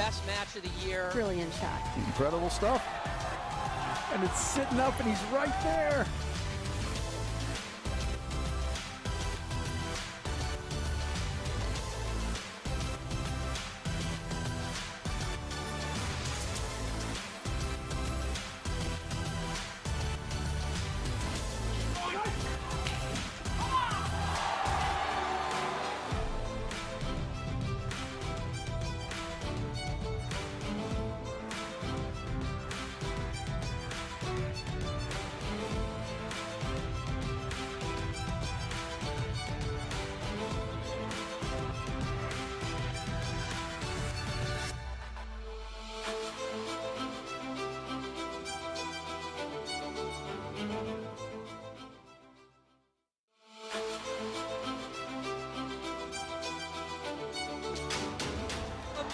Best match of the year. Brilliant shot. Incredible stuff. And it's sitting up and he's right there.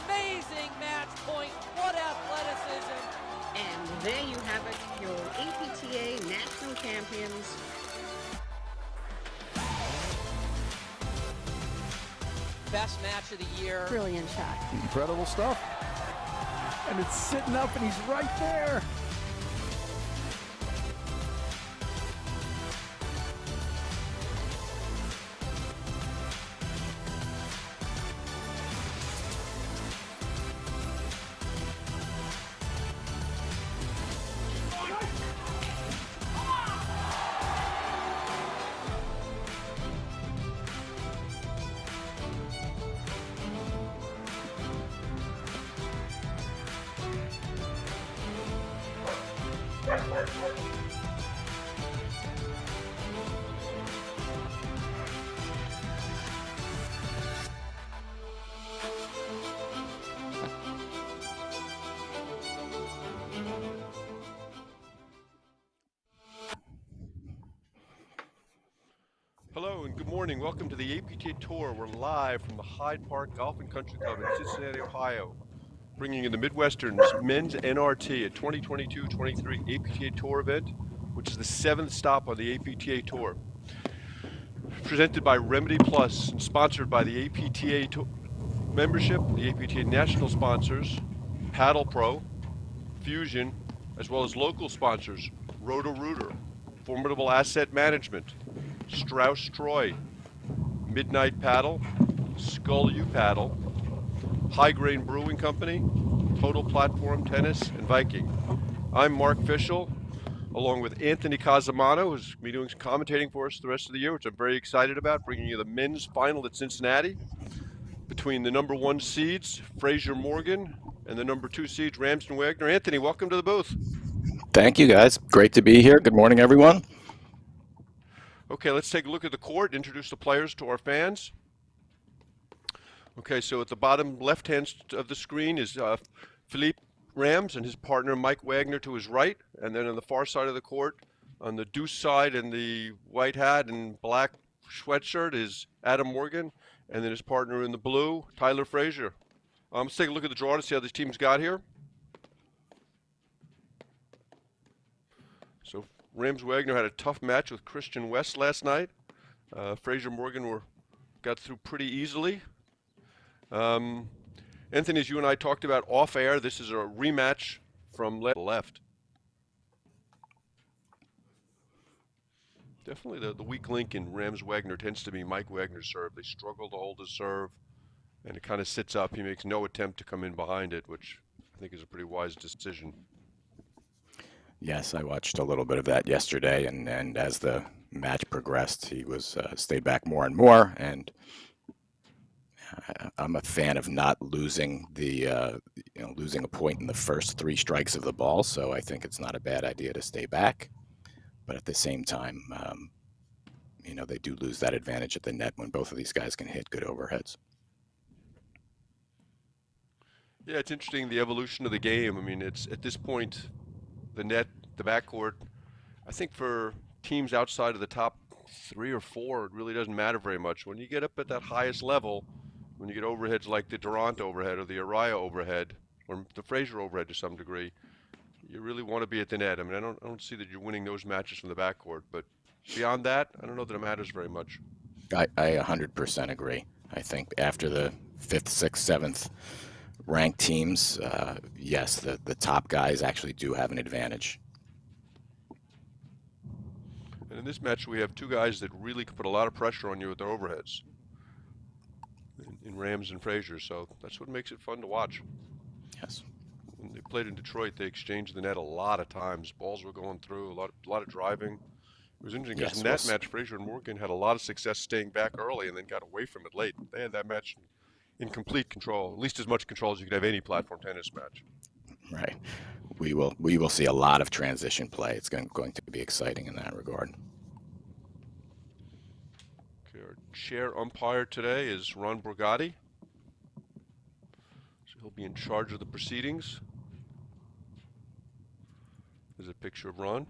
Amazing match point. What athleticism. And there you have it, your APTA national champions. Best match of the year. Brilliant shot. Incredible stuff. And it's sitting up and he's right there. Hello and good morning. Welcome to the APTA Tour. We're live from the Hyde Park Golf and Country Club in Cincinnati, Ohio, bringing you the Midwesterns Men's NRT, a 2022-23 APTA Tour event, which is the 7th stop on the APTA Tour. Presented by Remedy Plus and sponsored by the APTA membership, the APTA national sponsors, Paddle Pro, Fusion, as well as local sponsors, Roto-Rooter, Formidable Asset Management, Strauss Troy, Midnight Paddle, Skull U Paddle, High Grain Brewing Company, Total Platform Tennis, and Viking. I'm Mark Fischel, along with Anthony Casamano, who's going to be doing some commentating for us the rest of the year, which I'm very excited about, bringing you the men's final at Cincinnati between the number 1 seeds, Fraser Morgan, and the number 2 seeds, Ramsden Wagner. Anthony, welcome to the booth. Thank you, guys. Great to be here. Good morning, everyone. Okay, let's take a look at the court, introduce the players to our fans. Okay, so at the bottom left-hand of the screen is Philippe Rams and his partner Mike Wagner to his right, and then on the far side of the court, on the deuce side in the white hat and black sweatshirt is Adam Morgan, and then his partner in the blue, Tyler Frazier. Let's take a look at the draw to see how these teams got here. So Rams Wagner had a tough match with Christian West last night. Fraser Morgan got through pretty easily. Anthony, as you and I talked about off air, this is a rematch from left. Definitely the weak link in Rams Wagner tends to be Mike Wagner's serve. They struggle to hold his serve, and it kind of sits up. He makes no attempt to come in behind it, which I think is a pretty wise decision. Yes, I watched a little bit of that yesterday, and as the match progressed, he was stayed back more and more. And I'm a fan of not losing losing a point in the first 3 strikes of the ball. So I think it's not a bad idea to stay back. But at the same time, they do lose that advantage at the net when both of these guys can hit good overheads. Yeah, it's interesting, the evolution of the game. I mean, it's at this point, the net, the backcourt, I think for teams outside of the top 3 or 4, it really doesn't matter very much. When you get up at that highest level, when you get overheads like the Durant overhead or the Araya overhead or the Frazier overhead to some degree, you really want to be at the net. I mean, I don't see that you're winning those matches from the backcourt, but beyond that, I don't know that it matters very much. I 100% agree. I think after the 5th, 6th, 7th ranked teams, yes, the top guys actually do have an advantage. And in this match, we have two guys that really can put a lot of pressure on you with their overheads in Rams and Frazier. So that's what makes it fun to watch. Yes. When they played in Detroit, they exchanged the net a lot of times. Balls were going through, a lot of driving. It was interesting because in that match, Frazier and Morgan had a lot of success staying back early and then got away from it late. They had that match in complete control, at least as much control as you could have any platform tennis match. Right. We will see a lot of transition play. It's going to be exciting in that regard. Okay, our chair umpire today is Ron Borgatti. So he'll be in charge of the proceedings. There's a picture of Ron.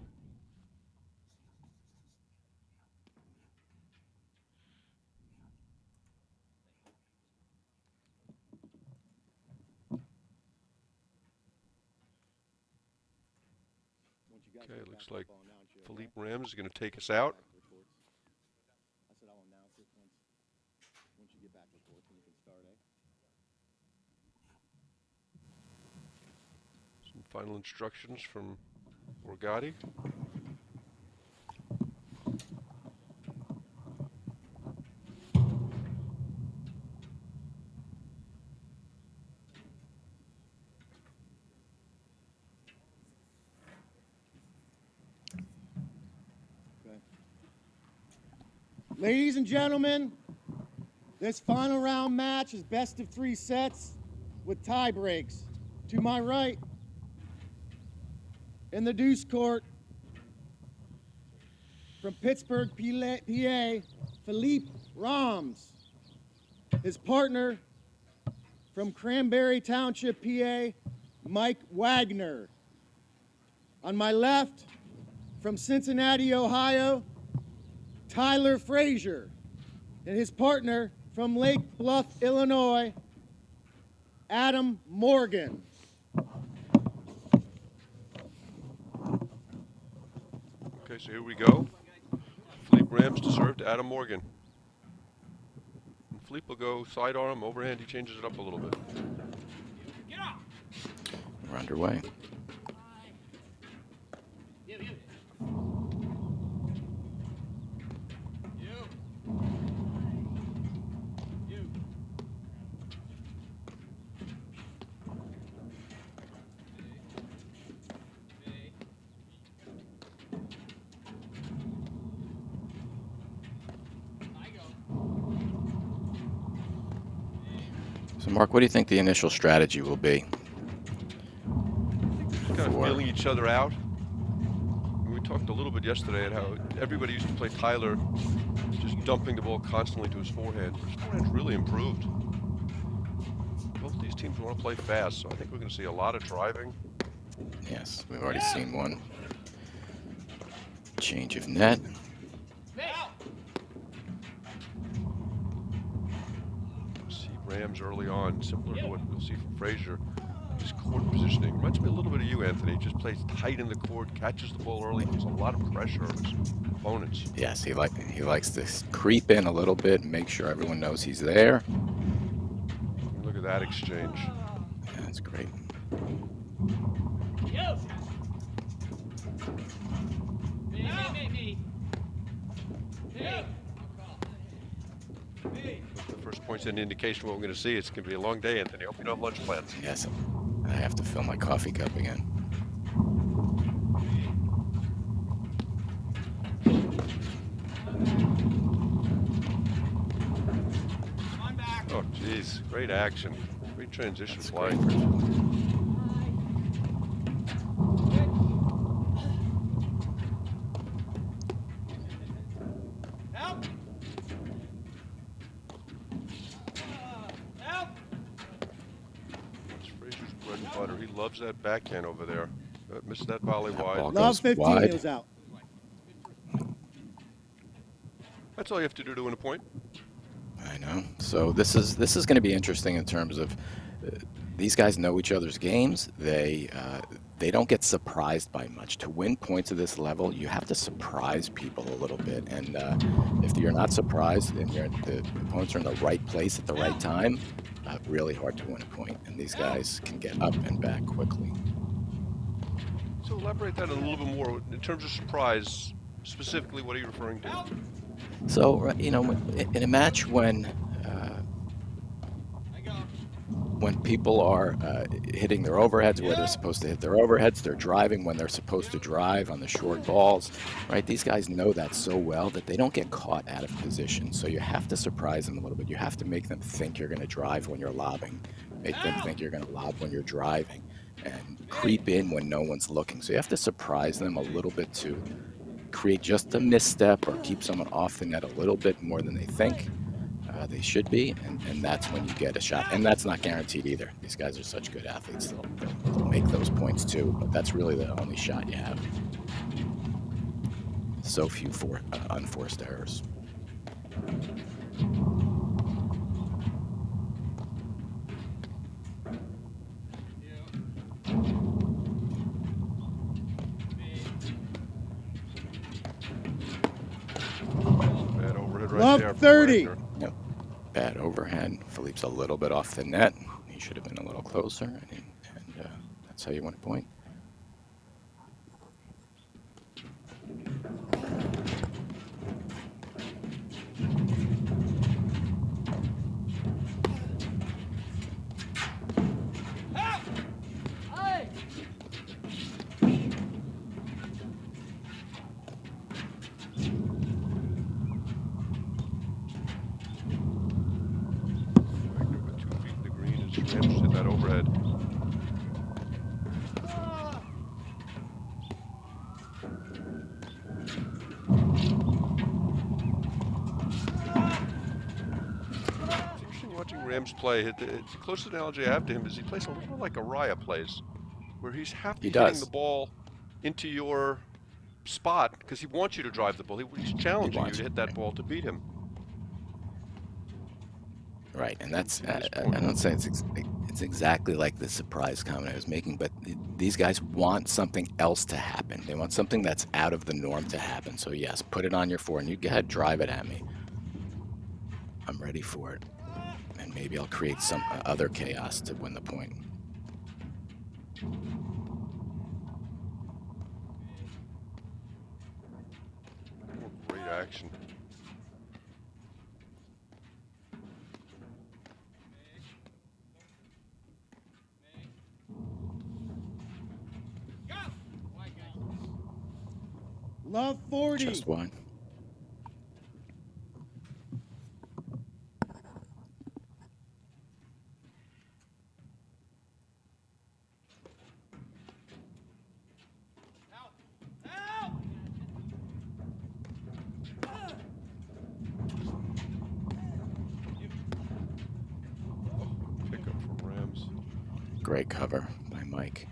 Okay, it looks like Philippe Rams is going to take us out. Some final instructions from Borgatti. Ladies and gentlemen, this final round match is best of 3 sets with tie breaks. To my right, in the deuce court, from Pittsburgh, PA, Philippe Rams. His partner from Cranberry Township, PA, Mike Wagner. On my left, from Cincinnati, Ohio, Tyler Frazier, and his partner from Lake Bluff, Illinois, Adam Morgan. Okay, so here we go. Philippe Rams to serve to Adam Morgan. And Philippe will go sidearm, overhand. He changes it up a little bit. We're underway. So, Mark, what do you think the initial strategy will be? Kind of feeling each other out. We talked a little bit yesterday at how everybody used to play Tyler just dumping the ball constantly to his forehand. His forehand's really improved. Both these teams want to play fast, so I think we're going to see a lot of driving. Yes, we've already seen one change of net. Rams early on, similar to what we'll see from Frazier. His court positioning reminds me a little bit of you, Anthony. Just plays tight in the court, catches the ball early, puts a lot of pressure on his opponents. Yes, he likes to creep in a little bit and make sure everyone knows he's there. Look at that exchange. Yeah, that's great. First point's an indication of what we're going to see. It's going to be a long day, Anthony. I hope you don't have lunch plans. Yes, I have to fill my coffee cup again. Oh, geez. Great action. Great transition That's flying. He loves that backhand over there. Missed that volley wide. Love 15, he was out. That's all you have to do to win a point. I know. So this is going to be interesting in terms of these guys know each other's games. They don't get surprised by much. To win points at this level, you have to surprise people a little bit. And if you're not surprised and the opponents are in the right place at the right time, really hard to win a point. And these guys can get up and back quickly. So elaborate that a little bit more in terms of surprise. Specifically, what are you referring to? So in a match when people are hitting their overheads where they're supposed to hit their overheads, they're driving when they're supposed to drive on the short balls, right? These guys know that so well that they don't get caught out of position. So you have to surprise them a little bit. You have to make them think you're going to drive when you're lobbing, make them think you're going to lob when you're driving, and creep in when no one's looking. So you have to surprise them a little bit to create just a misstep or keep someone off the net a little bit more than they think they should be, and that's when you get a shot. And that's not guaranteed either. These guys are such good athletes, they'll make those points too, but that's really the only shot you have. So few unforced errors. Bad overhead right Love there. 30. Wagner. Bad overhead. Philippe's a little bit off the net. He should have been a little closer, and that's how you win a point. Wagner with 2 feet in the green as Rams hit that overhead. It's interesting watching Rams play. The closest analogy I have to him is he plays a little like Araya plays, where he's happy hitting does. the ball into your spot because he wants you to drive the ball. He's challenging you to hit that ball to beat him. Right, and that's I don't say it's exactly like the surprise comment I was making, but these guys want something else to happen. They want something that's out of the norm to happen. So yes, put it on your forehand. You go ahead, drive it at me. I'm ready for it, and maybe I'll create some other chaos to win the point. Great action. Love 40. Just one. Pickup from Rams. Great cover by Mike.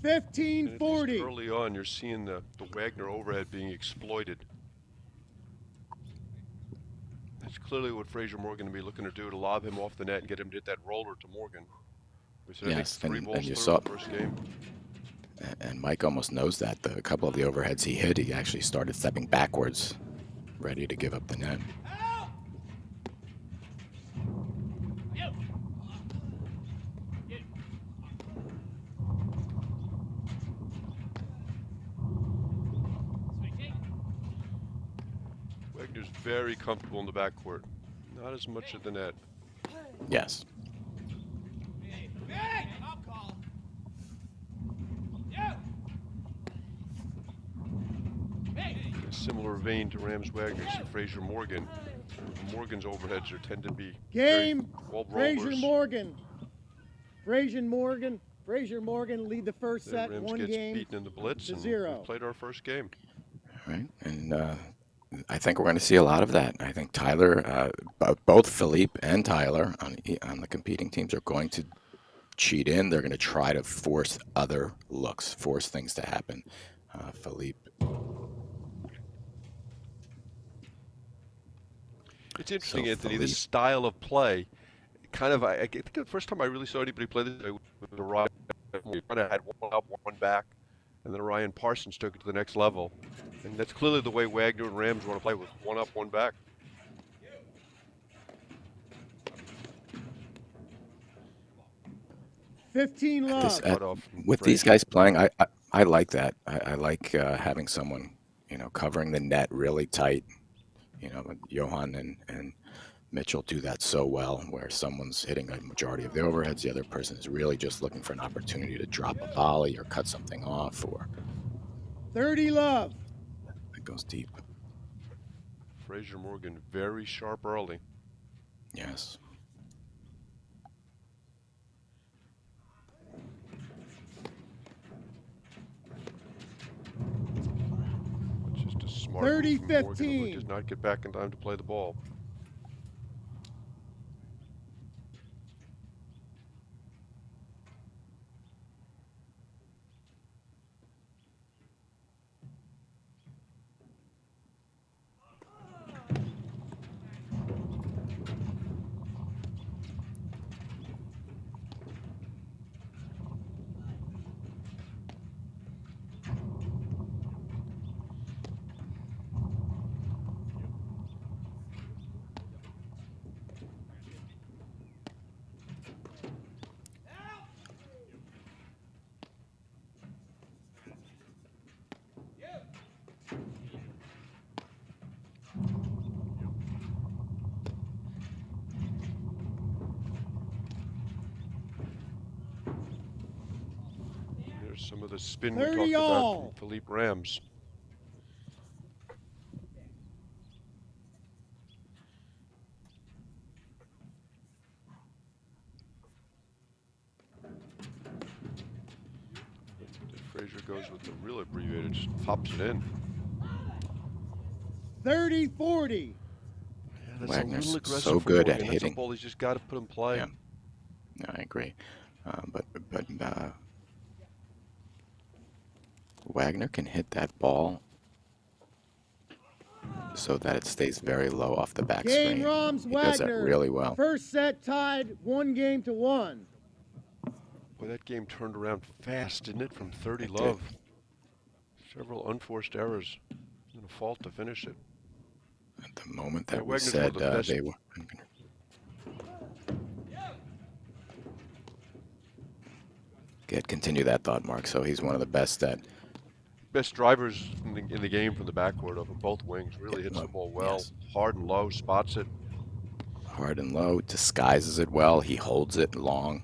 And at least 15-40. early on, you're seeing the Wagner overhead being exploited. That's clearly what Frazier Morgan will be looking to do, to lob him off the net and get him to hit that roller to Morgan. We said, Yes, I think 3 balls and you through saw- the first game. And Mike almost knows that. A couple of the overheads he hit, he actually started stepping backwards, ready to give up the net. Wagner's very comfortable in the backcourt. Not as much at the net. Yes. In a similar vein to Rams Wagner, you see Frazier Morgan. Morgan's overheads tend to be Game. well Frazier rollers. Morgan. Frazier Morgan lead the first Then set, Rams 1 gets game. beaten in the blitz to and 0. we played our first game. Right. And I think we're going to see a lot of that. I think Tyler, both Philippe and Tyler on the competing teams are going to cheat in. They're going to try to force other looks, force things to happen. Philippe It's interesting, So Anthony, Philippe, this style of play, kind of, I think the first time I really saw anybody play this way was Orion. We kind of had one up, one back, and then Orion Parsons took it to the next level. And that's clearly the way Wagner and Rams want to play, with one up, one back. this, Cut off from with these Frazier. guys playing, I like that. I like having someone, covering the net really tight. Johan and Mitchell do that so well, where someone's hitting a majority of the overheads, the other person is really just looking for an opportunity to drop a volley or cut something off, or 30 love. it goes deep. Frazier Morgan very sharp early. Yes. It's just a smart move from Morgan, who 30-15. does not get back in time to play the ball. There's some of the spin we 30 talked about all. from Philippe Rams. Frazier goes with the real abbreviated, just pops it in. 30-40. Yeah, that's Wagner's a little aggressive so for good Morgan. at That's hitting. a ball he's just got to put in play. Yeah. No, I agree. But Wagner can hit that ball so that it stays very low off the back Game screen. Rams He does that Wagner. really well. First set tied 1-1. Boy, that game turned around fast, didn't it? From 30 love. Several unforced errors and a fault to finish it. At the moment Yeah, that we Wagner's one of said the best. they were. Continue that thought, Mark. So he's one of the best at. Best drivers in the game from the backcourt of both wings. Really hits the ball well. Yes. Hard and low, spots it. Hard and low, disguises it well. He holds it long.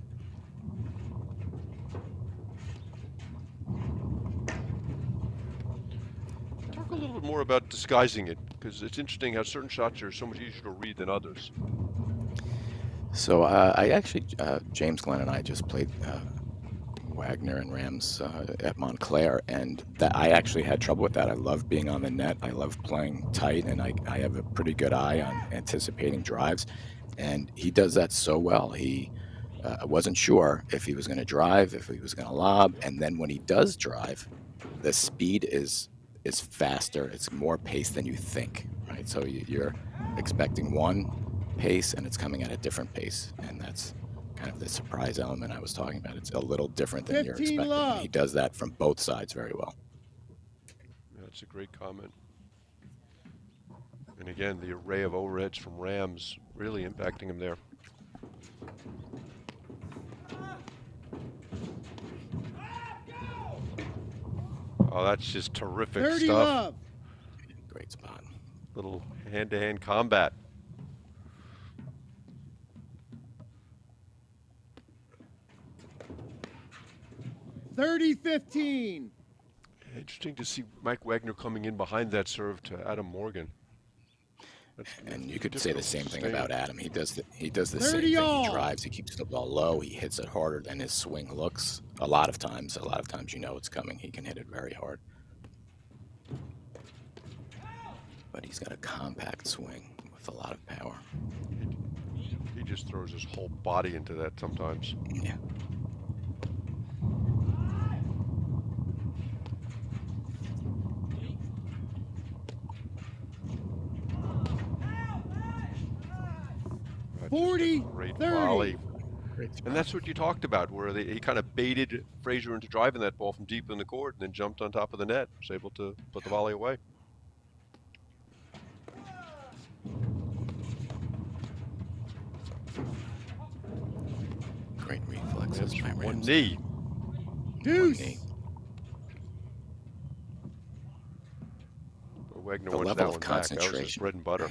Talk a little bit more about disguising it, because it's interesting how certain shots are so much easier to read than others. So I actually, James Glenn and I just played Wagner and Rams at Montclair, and that I actually had trouble with that. I love being on the net. I love playing tight, and I have a pretty good eye on anticipating drives, and he does that so well. He wasn't sure if he was going to drive, if he was going to lob, and then when he does drive, the speed is faster. It's more pace than you think, right? So you're expecting one pace, and it's coming at a different pace, and that's kind of the surprise element I was talking about. It's a little different than you're 15 expecting. love. He does that from both sides very well. That's a great comment. And again, the array of overheads from Rams really impacting him there. Oh, that's just terrific 30 stuff. love. Great spot. Little hand-to-hand combat. $30-15. Interesting to see Mike Wagner coming in behind that serve to Adam Morgan. And you could say the same thing Difficult about Adam. He does the 30 same thing. all. He drives. He keeps the ball low. He hits it harder than his swing looks. A lot of times you know it's coming. He can hit it very hard. But he's got a compact swing with a lot of power. He just throws his whole body into that sometimes. Yeah. 40, Great 30. volley. Great And throw. that's what you talked about, where he kind of baited Frazier into driving that ball from deep in the court and then jumped on top of the net. Was able to put the volley away. Great reflexes by One Rams. knee. Deuce. knee. Wagner The wants level that of one back. That was his concentration. bread and butter.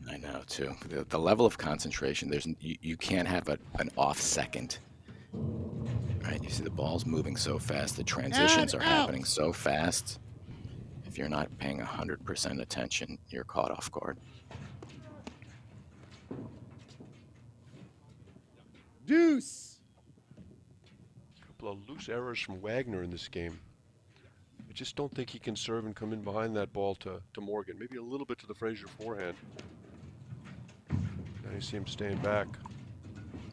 I know too. The level of concentration. You can't have an off second. Right? You see the ball's moving so fast. The transitions are happening so fast. If you're not paying 100% attention, you're caught off guard. Deuce. A couple of loose errors from Wagner in this game. I just don't think he can serve and come in behind that ball to Morgan. Maybe a little bit to the Frazier forehand. Now you see him staying back.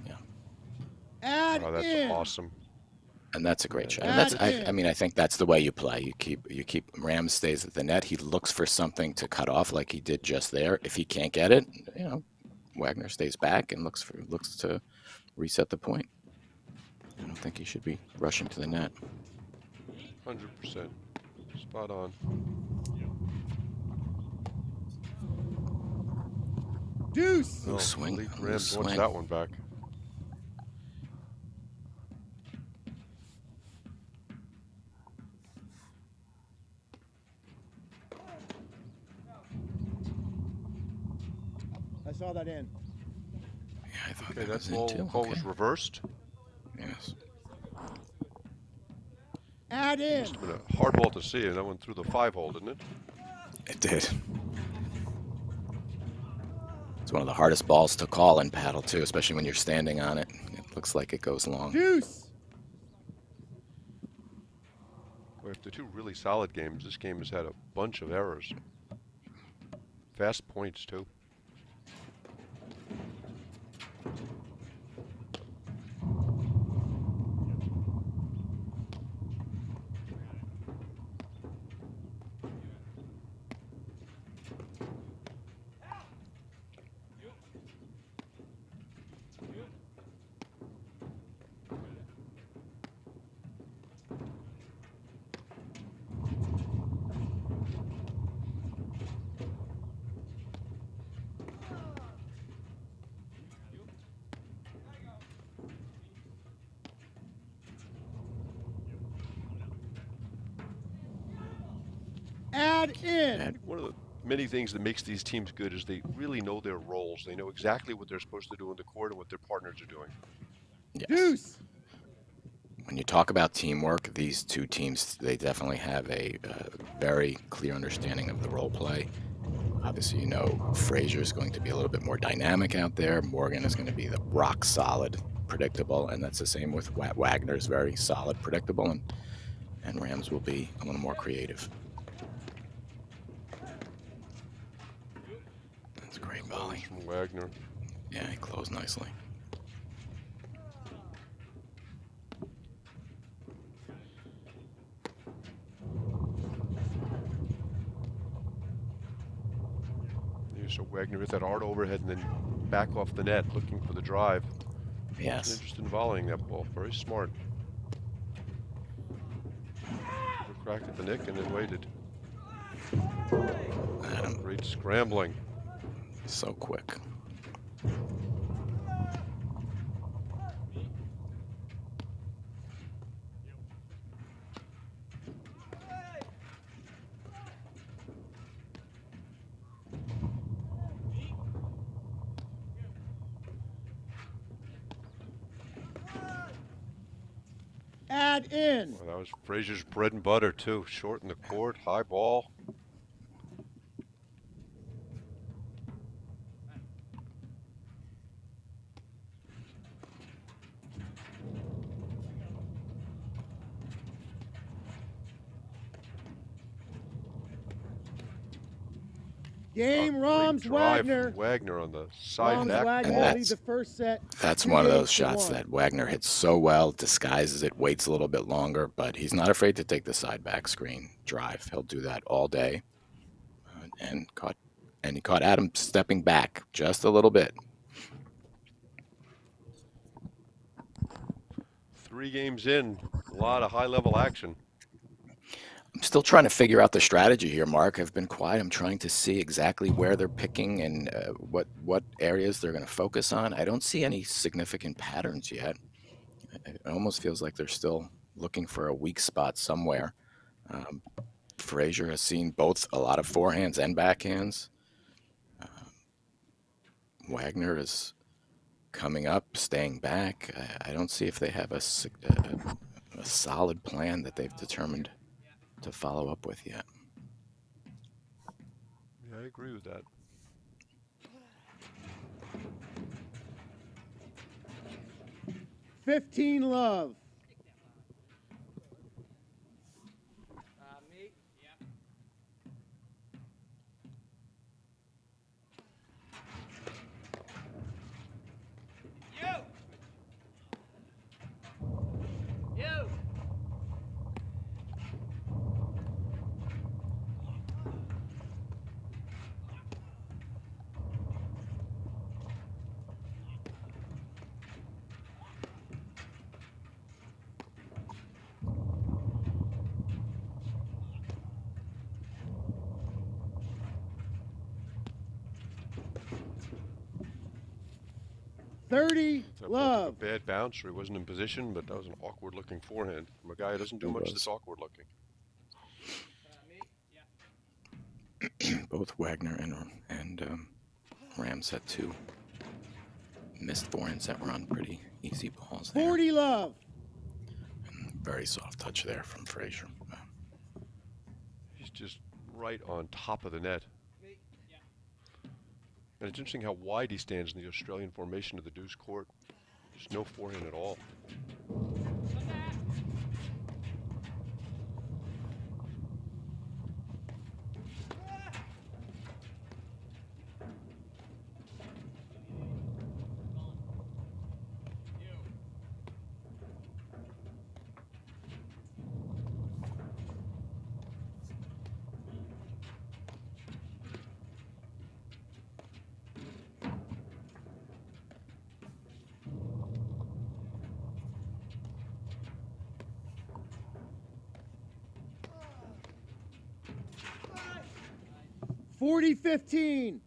Yeah. Add Oh, that's in. awesome. And that's a great shot. And Add that's in. I mean, I think that's the way you play. You keep Rams stays at the net. He looks for something to cut off like he did just there. If he can't get it, Wagner stays back and looks to reset the point. I don't think he should be rushing to the net. 100%. Spot on. Deuce. Loose swing. Elite Loose Rams wants swing. that one back. I saw that in. Yeah, I thought Okay, that that was in ball, too. ball Okay. was reversed. Yes. Add in. Must have been a hard ball to see, and that went through the 5-hole, didn't it? It did. It's one of the hardest balls to call in paddle too, especially when you're standing on it. It looks like it goes long. Deuce. Well, after two really solid games, this game has had a bunch of errors. Fast points, too. Add in. And One of the many things that makes these teams good is they really know their roles. They know exactly what they're supposed to do in the court and what their partners are doing. yes. Deuce. When you talk about teamwork, these two teams, they definitely have a very clear understanding of the role play. Obviously, Frazier is going to be a little bit more dynamic out there. Morgan is going to be the rock solid, predictable, and that's the same with Wagner's very solid, predictable, and Rams will be a little more creative. That's a great volley. From Wagner. Yeah, he closed nicely. So Wagner hit that hard overhead and then back off the net, looking for the drive. Yes. Interested in volleying that ball. Very smart. Cracked at the nick and then waited. Adam, Great scrambling. so quick. Add in. Well, that was Frazier's bread and butter, too. Short in the court, high ball. Game Great Rams drive Wagner. from Wagner on the side Rams back Wagner And will ball. lead the first set. That's one of those 2-8 to shots 1. that Wagner hits so well, disguises it, waits a little bit longer, but he's not afraid to take the side back screen drive. He'll do that all day. And he caught Adam stepping back just a little bit. 3 games in, a lot of high-level action. I'm still trying to figure out the strategy here, Mark. I've been quiet. I'm trying to see exactly where they're picking and what areas they're going to focus on. I don't see any significant patterns yet. It almost feels like they're still looking for a weak spot somewhere. Frazier has seen both a lot of forehands and backhands. Wagner is coming up, staying back. I don't see if they have a solid plan that they've determined to follow up with yet. Yeah, I agree with that. $15 love. Me? You! You! 30 That love. a bad bounce, or he wasn't in position, but that was an awkward-looking forehand from a guy who doesn't do much that's awkward-looking. Both Wagner and Rams had 2 missed forehands that were on pretty easy balls there. 40 love. And very soft touch there from Frazier. He's just right on top of the net. And it's interesting how wide he stands in the Australian formation of the deuce court. There's no forehand at all. $40-15.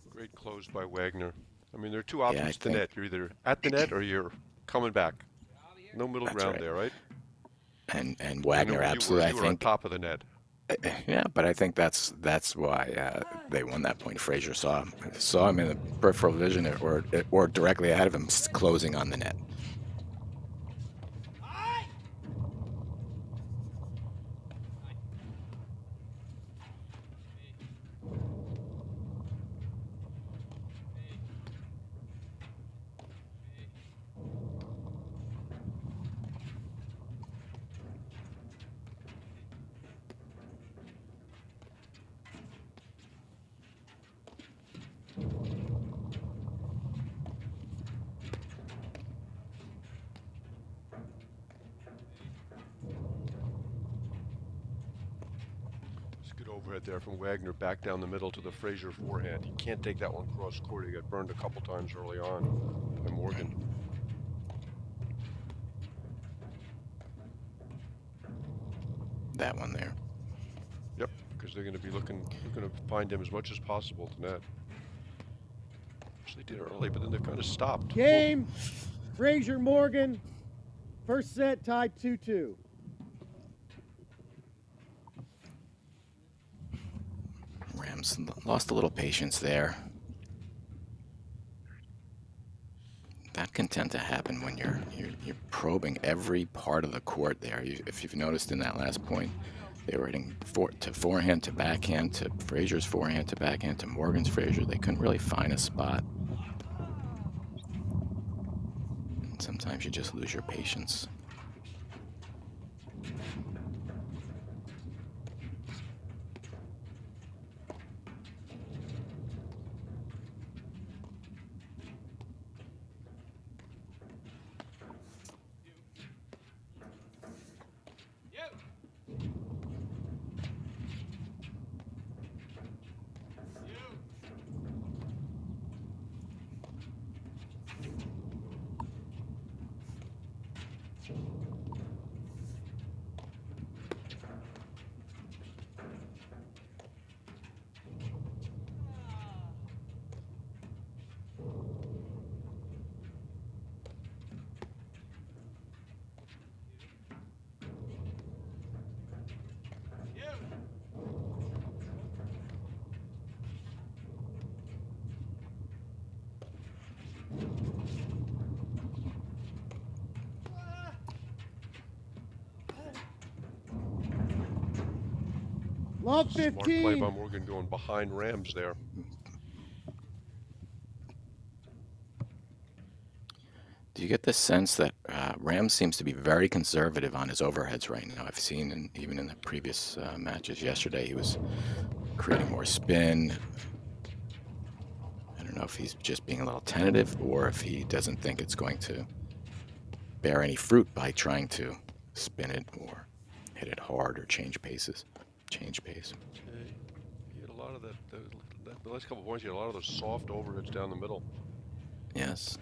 Great close by Wagner. I mean, there are 2 options to think- net. You're either at the net or you're coming back. No middle That's ground right. there, right? And I know Wagner where absolutely, you were I on think. top of the net. Yeah, but I think that's why they won that point. Frazier saw him in the peripheral vision or directly ahead of him, closing on the net. It's a good overhead there from Wagner back down the middle to the Frazier forehand. He can't take that one cross court. He got burned a couple times early on by Morgan. That one there. Yep, because they're going to be looking to find him as much as possible to net. Which they did early, but then they kind of stopped. Game. Frazier Morgan. First set tied 2-2. Rams lost a little patience there. That can tend to happen when you're probing every part of the court there. If you've noticed in that last point, they were hitting forehand to backhand to Frazier's forehand to backhand to Morgan's Frazier. They couldn't really find a spot. And sometimes you just lose your patience. Love Smart play 15. by Morgan going behind Rams there. Do you get the sense that Rams seems to be very conservative on his overheads right now? I've seen, even in the previous matches yesterday, he was creating more spin. I don't know if he's just being a little tentative or if he doesn't think it's going to bear any fruit by trying to spin it or hit it hard or change pace. He had a lot of that. The last couple of points, he had a lot of those soft overheads down the middle. Yes.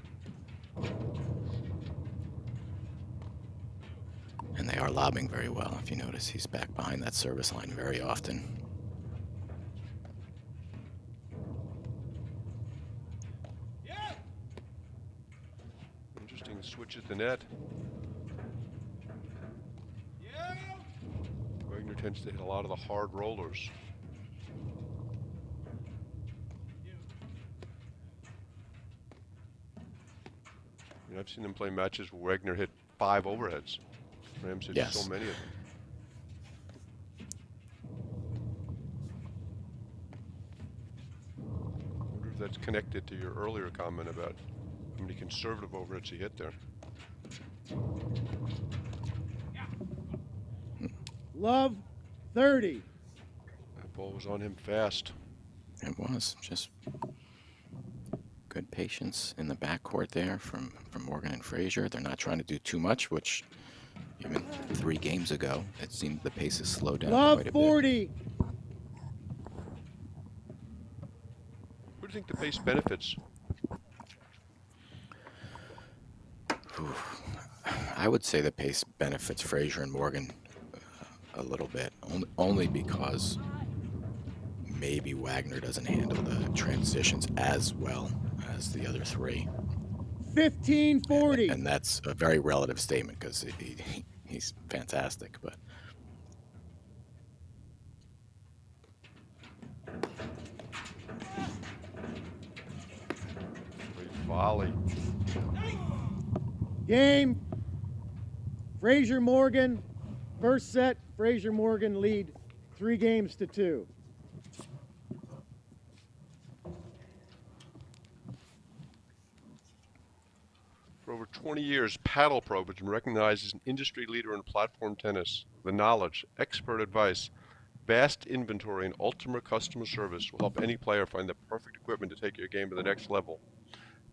And they are lobbing very well. If you notice, he's back behind that service line very often. Interesting switch at the net. Wagner tends to hit a lot of the hard rollers. And I've seen them play matches where Wagner hit 5 overheads. Rams hit so many of them. I wonder if that's connected to your earlier comment about how many conservative overheads he hit there. Love 30. That ball was on him fast. It was just good patience in the backcourt there from Morgan and Frazier. They're not trying to do too much, which even 3 games ago, it seemed the pace has slowed down Love quite a 40. bit. Who do you think the pace benefits? I would say the pace benefits Frazier and Morgan a little bit, only because maybe Wagner doesn't handle the transitions as well as the other 3. 15-40. And that's a very relative statement because he's fantastic, but Great volley. Game. Frazier Morgan. First set, Frazier Morgan lead 3-2. For over 20 years, Paddle Pro has been recognized as an industry leader in platform tennis. The knowledge, expert advice, vast inventory, and ultimate customer service will help any player find the perfect equipment to take your game to the next level.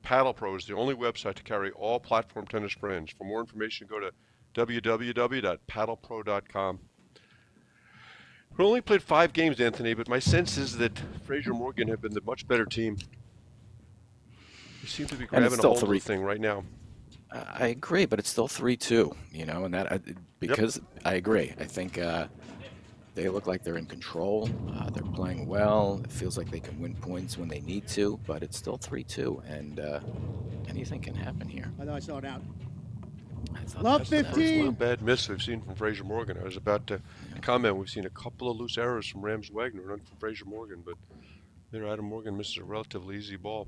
Paddle Pro is the only website to carry all platform tennis brands. For more information, go to www.paddlepro.com. We only played 5 games, Anthony, but my sense is that Frazier Morgan have been the much better team. They seem to be grabbing a hold of the thing right now. I agree, but it's still 3-2, and that because I agree. I think they look like they're in control. They're playing well. It feels like they can win points when they need to, but it's still 3-2, and anything can happen here. I know I saw it out. Love 15. Not a bad miss we've seen from Frazier Morgan. I was about to comment. We've seen a couple of loose errors from Rams Wagner, none from Frazier Morgan, but there Adam Morgan misses a relatively easy ball.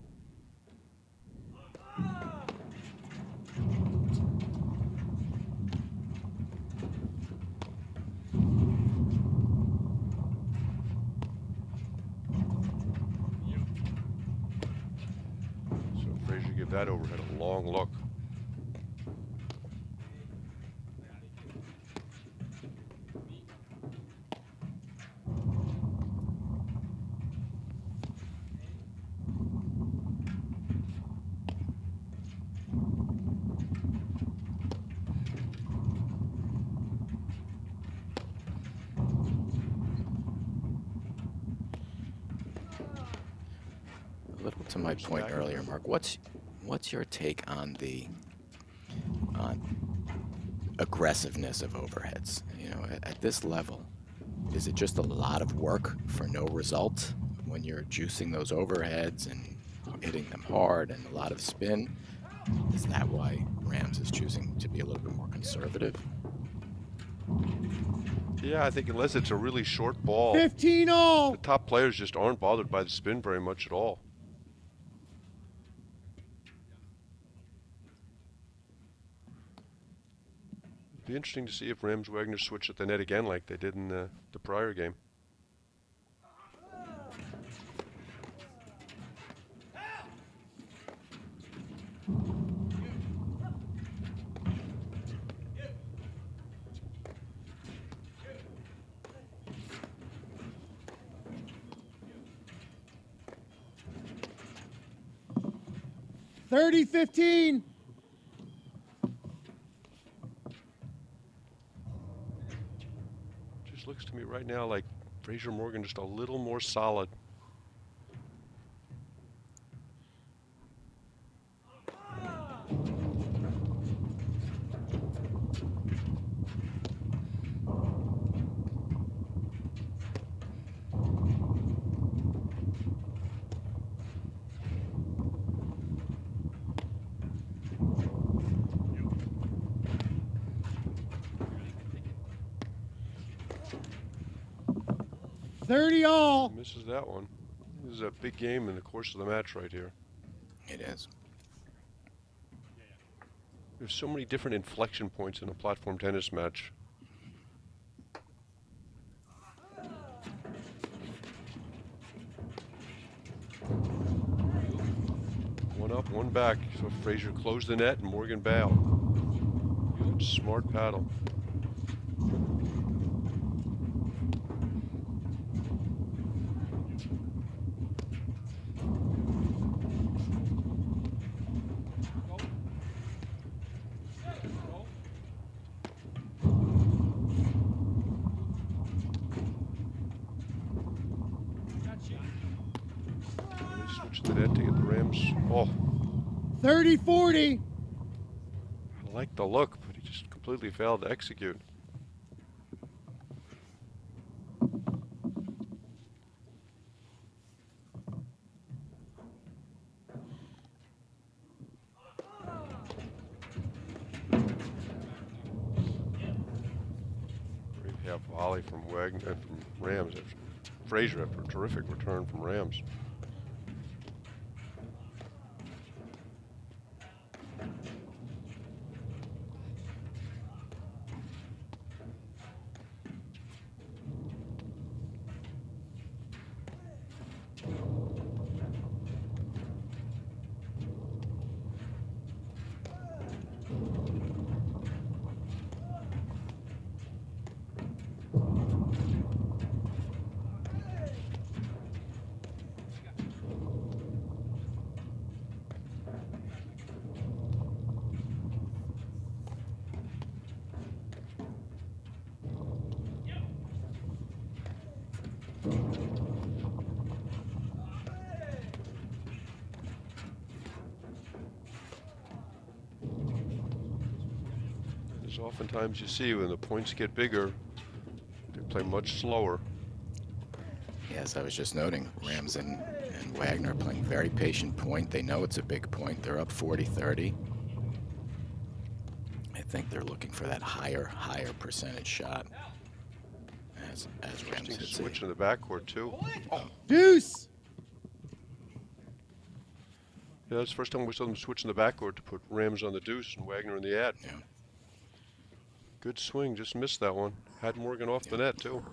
So Frazier give that overhead a long look. A little to my point earlier, Mark. What's your take on the aggressiveness of overheads? At this level, is it just a lot of work for no result when you're juicing those overheads and hitting them hard and a lot of spin? Is that why Rams is choosing to be a little bit more conservative? Yeah, I think unless it's a really short ball, 15-all. the top players just aren't bothered by the spin very much at all. It'd be interesting to see if Rams Wagner switch at the net again like they did in the prior game. 30-15. Just looks to me right now like Fraser Morgan just a little more solid. All. Misses that one. This is a big game in the course of the match right here. It is. There's so many different inflection points in a platform tennis match. One up, one back. So Fraser closed the net and Morgan bailed. Good, smart paddle. Switch the net to get the Rams. Oh, 30-40. I like the look, but he just completely failed to execute. Great half volley from Wagner and from Rams. Fraser after a terrific return from Rams. As oftentimes you see when the points get bigger, they play much slower. Yes, I was just noting, Rams and Wagner are playing very patient point. They know it's a big point. They're up 40-30. I think they're looking for that higher percentage shot as Rams hits Switch it. in the backcourt too. Oh. Deuce. Yeah, that's the first time we saw them switch in the backcourt to put Rams on the deuce and Wagner in the ad. Yeah. Good swing, just missed that one. Had Morgan off the net too.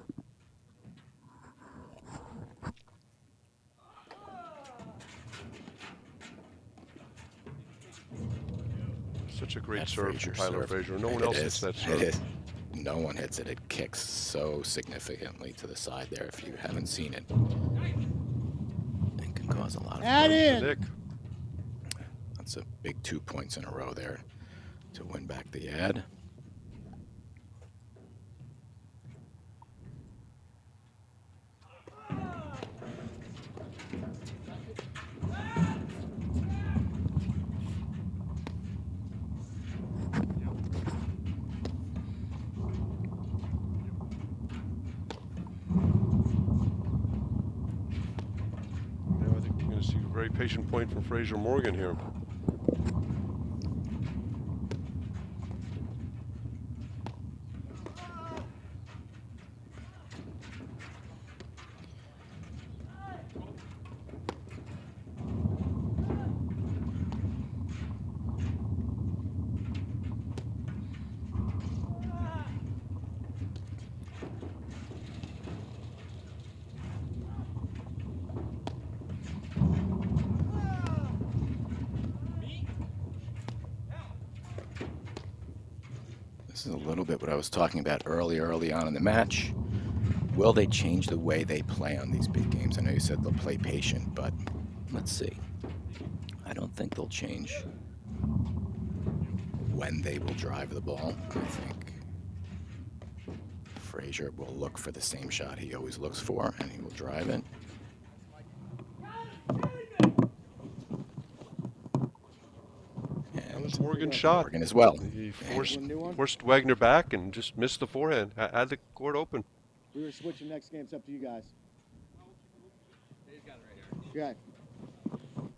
Such a great That serve Fraser from Tyler serve. Fraser. No one else hits that serve. It is. No one hits it. It kicks so significantly to the side there. If you haven't seen it, it can cause a lot of Add in. Nick. That's a big 2 points in a row there to win back the ad. Very patient point from Fraser Morgan here. This is a little bit what I was talking about early on in the match. Will they change the way they play on these big games? I know you said they'll play patient, but let's see. I don't think they'll change when they will drive the ball. I think Frazier will look for the same shot he always looks for, and he will drive it. That was Morgan's shot. Morgan as well. He forced Wagner back and just missed the forehand. Had the court open. We were switching next game. It's up to you guys. Okay.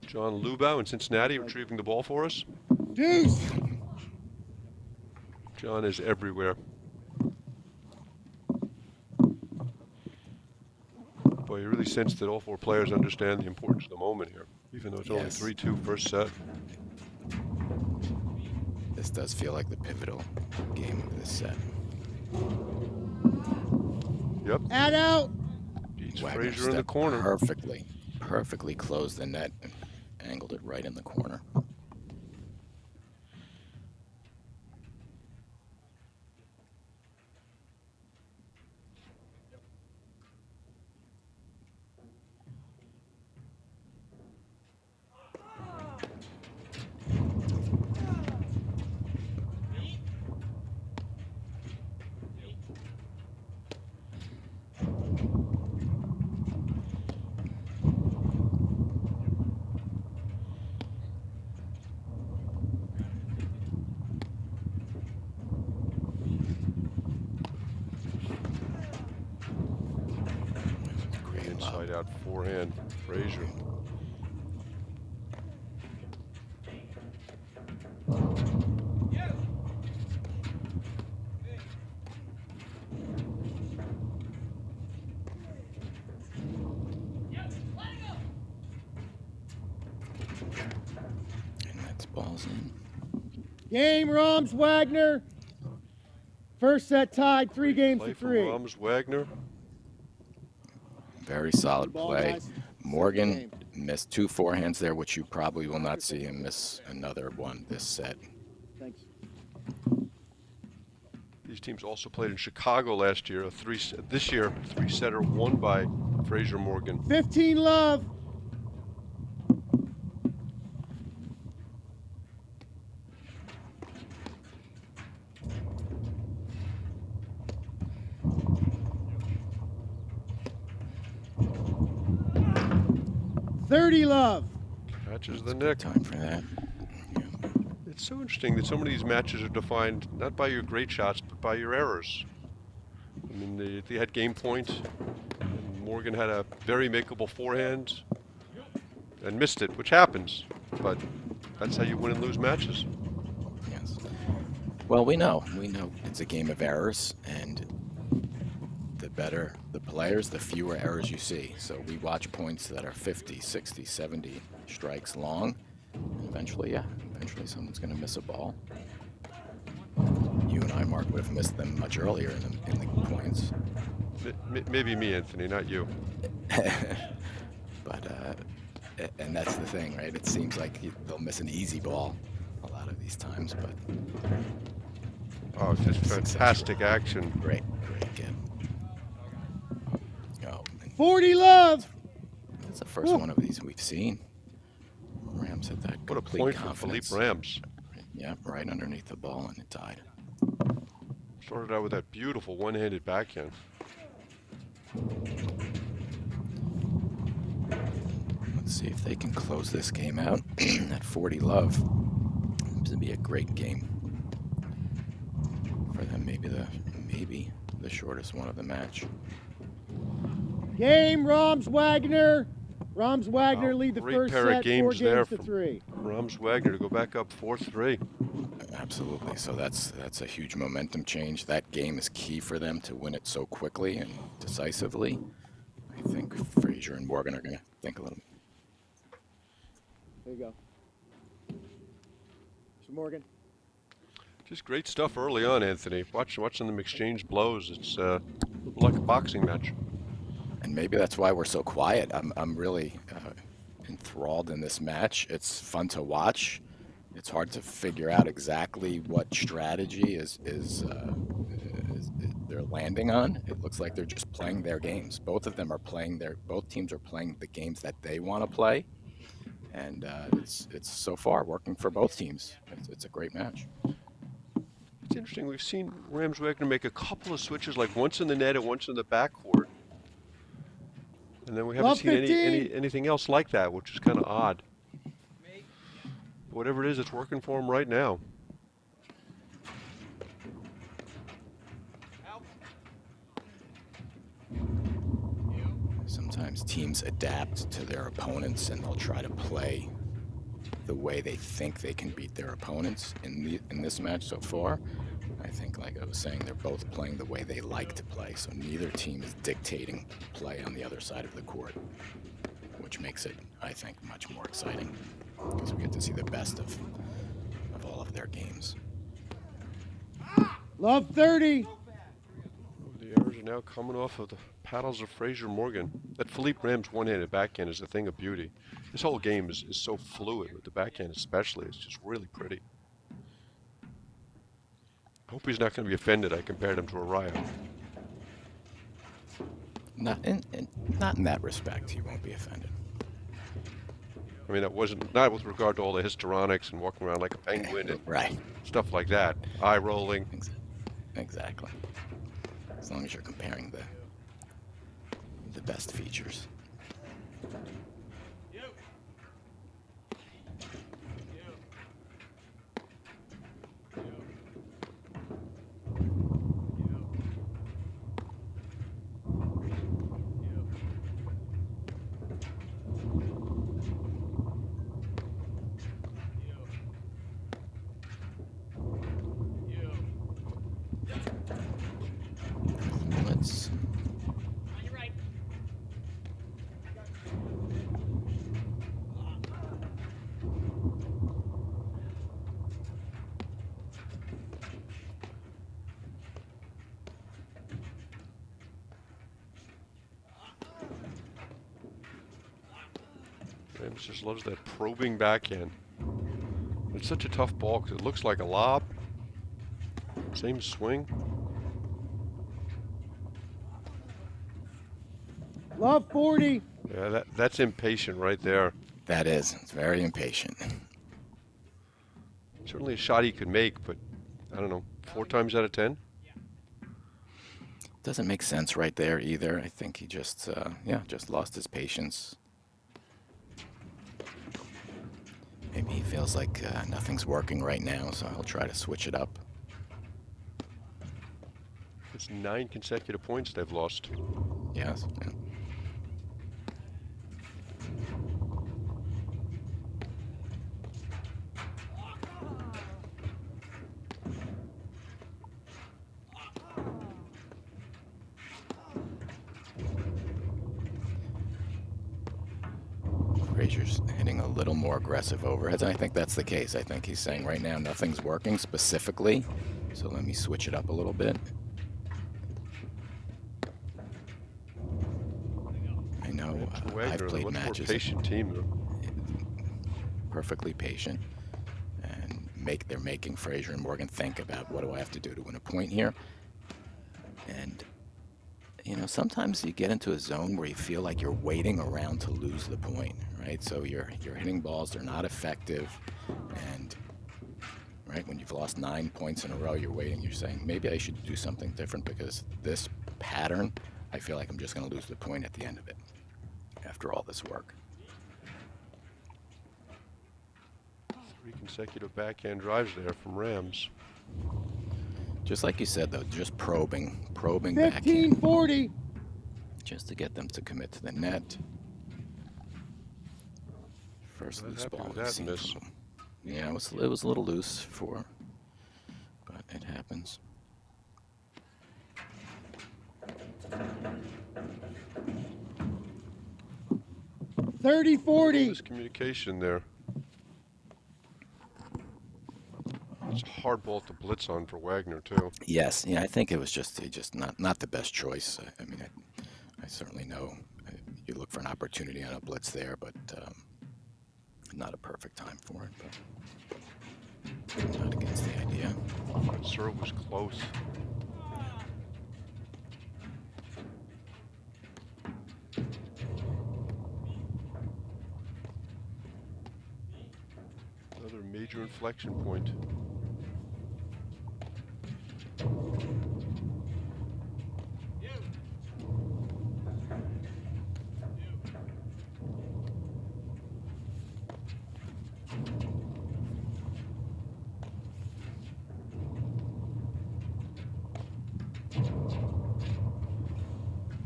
John Lubau in Cincinnati retrieving the ball for us. Deuce! John is everywhere. Boy, you really sense that all four players understand the importance of the moment here, even though it's only 3-2 first set. This does feel like the pivotal game of this set. Yep. Add out! Beats Wagner Frazier in the stepped corner. perfectly closed the net and angled it right in the corner. Inside out forehand, Frazier. And that's balls in. Game, Roms, Wagner. First set tied, 3 games Play to from 3. Rams Wagner. Very solid Ball, play. guys. Morgan Game. missed 2 forehands there, which you probably will not see him miss another one this set. Thanks. These teams also played in Chicago last year. This year, 3-setter won by Frazier Morgan. 15 love. Love. Catches the nick. Time for that. Yeah. It's so interesting that some of these matches are defined not by your great shots, but by your errors. I mean, they had game point, and Morgan had a very makeable forehand and missed it, which happens. But that's how you win and lose matches. Yes. Well, we know it's a game of errors, and the better the players, the fewer errors you see. So we watch points that are 50, 60, 70 strikes long. And eventually someone's going to miss a ball. You and I, Mark, would have missed them much earlier in the points. Maybe me, Anthony, not you. But, and that's the thing, right? It seems like they'll miss an easy ball a lot of these times, but... Oh, just fantastic action. Great game. 40 love. That's the first one of these we've seen. Rams had that What a complete point for confidence. Philippe Rams. Yeah, right underneath the ball, and it died. Started out with that beautiful one-handed backhand. Let's see if they can close this game out at 40 love. This would be a great game for them. Maybe the shortest one of the match. Game, Roms, Wagner. Roms, Wagner lead the Great first pair set, of games 4 there games to from 3. Rams Wagner to go back up 4-3. Absolutely. So that's a huge momentum change. That game is key for them to win it so quickly and decisively. I think Frazier and Morgan are going to think a little. There you go. Mr. Morgan. Just great stuff early on, Anthony. Watching them exchange blows. It's like a boxing match. And maybe that's why we're so quiet. I'm really enthralled in this match. It's fun to watch. It's hard to figure out exactly what strategy is they're landing on. It looks like they're just playing their games. Both teams are playing the games that they want to play, And it's so far working for both teams. It's a great match. It's interesting. We've seen Rams Wagner make a couple of switches, like once in the net and once in the backcourt. And then we haven't seen anything else like that, which is kind of odd. Whatever it is, it's working for him right now. Sometimes teams adapt to their opponents and they'll try to play the way they think they can beat their opponents. In this match so far, I think, like I was saying, they're both playing the way they like to play. So neither team is dictating play on the other side of the court, which makes it, I think, much more exciting because we get to see the best of all of their games. Love 30. The errors are now coming off of the paddles of Fraser Morgan. That Philippe Rams one-handed backhand is a thing of beauty. This whole game is so fluid, with the backhand especially. It's just really pretty. I hope he's not going to be offended I compared him to Araya. Not in that respect, he won't be offended. I mean, that wasn't, not with regard to all the histrionics and walking around like a penguin and right. Stuff like that. Eye rolling. Exactly. As long as you're comparing the best features. Rams just loves that probing backhand. It's such a tough ball because it looks like a lob. Same swing. Love 40. Yeah, that's impatient right there. That is. It's very impatient. Certainly a shot he could make, but I don't know, 4 times out of 10? Doesn't make sense right there either. I think he just lost his patience. Maybe he feels like nothing's working right now, so he'll try to switch it up. It's 9 consecutive points they've lost. Yes. Yeah. Frazier's hitting a little more aggressive overheads. I think that's the case. I think he's saying right now nothing's working specifically, so let me switch it up a little bit. I know I've played matches. More patient team, though. Perfectly patient, and they're making Fraser and Morgan think about what do I have to do to win a point here. And you know, sometimes you get into a zone where you feel like you're waiting around to lose the point, right? So you're hitting balls, they're not effective, and right when you've lost 9 points in a row, you're waiting, you're saying maybe I should do something different because this pattern, I feel like I'm just going to lose the point at the end of it after all this work. 3 consecutive backhand drives there from Rams. Just like you said, though, just probing 15-40. Just to get them to commit to the net. First loose ball we've seen from them. Yeah, it was a little loose but it happens. Communication there. It's a hard ball to blitz on for Wagner too. Yes, yeah, I think it was just not the best choice. I mean, I certainly know you look for an opportunity on a blitz there, but not a perfect time for it. But not against the idea. That serve was close. major inflection point.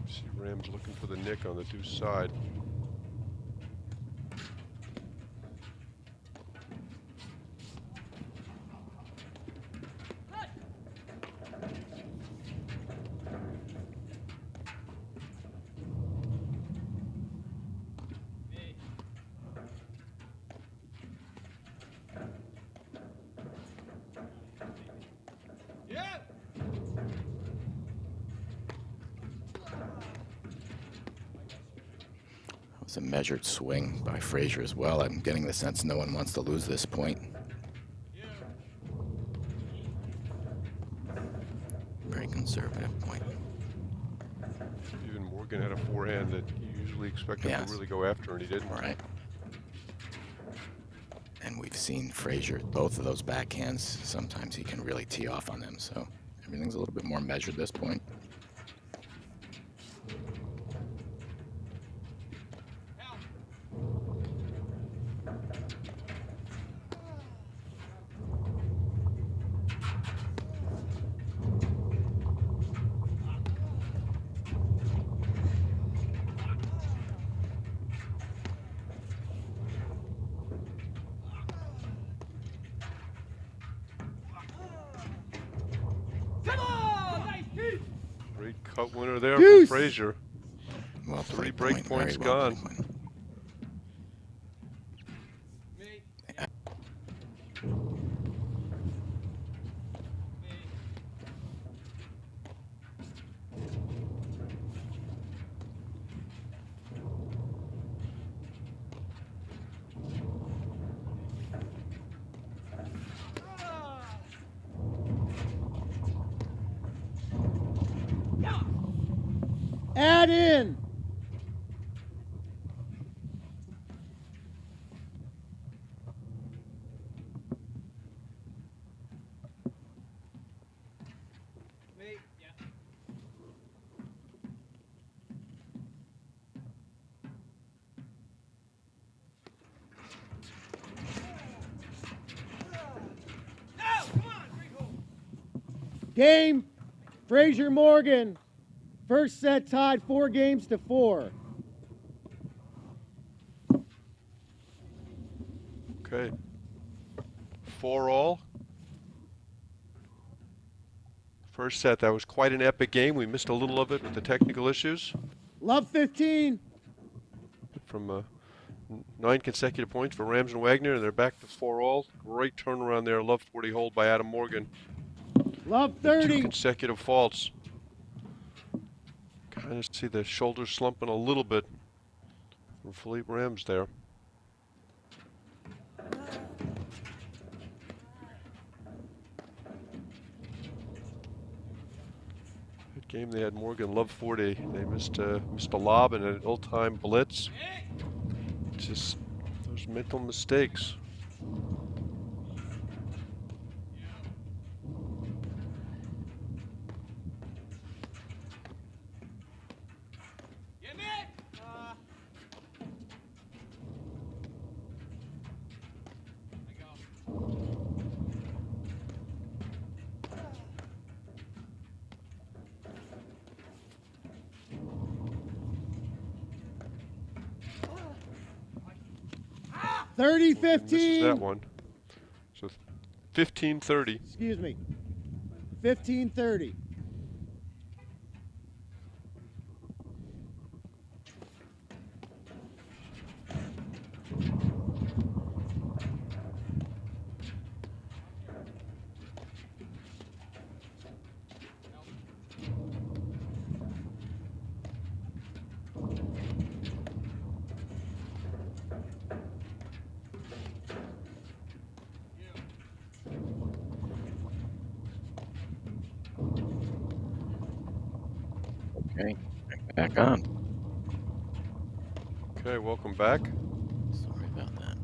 See Rams looking for the nick on the deuce side. It was a measured swing by Frazier as well. I'm getting the sense no one wants to lose this point. Very conservative point. Even Morgan had a forehand that you usually expect him to really go after, and he didn't. Right. And we've seen Frazier, both of those backhands, sometimes he can really tee off on them, so everything's a little bit more measured at this point. Great cut winner there Deuce. for Frazier. Well, 3 played break point, points very well gone. played point. Add in. Game. Frazier Morgan. First set tied 4 games to 4. Okay. 4-all. First set, that was quite an epic game. We missed a little of it with the technical issues. Love 15. From 9 consecutive points for Rams and Wagner, and they're back to 4-all. Great turnaround there. Love 40 hold by Adam Morgan. Love 2 30. consecutive faults. Kind of see the shoulders slumping a little bit from Philippe Rams there. That game they had Morgan Love 40. They missed a lob and an all-time blitz. Just those mental mistakes. Thirty Misses 15. that one. So 15-30. Excuse me. 15-30. Okay, back on. Okay, welcome back. Sorry about that.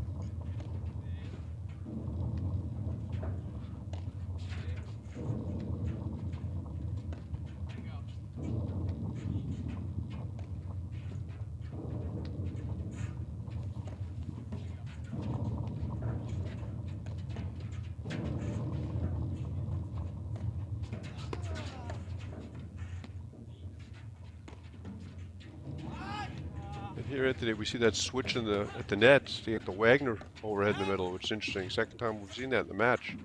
Here, Anthony, we see that switch in at the net. See the Wagner overhead in the middle, which is interesting. Second time we've seen that in the match.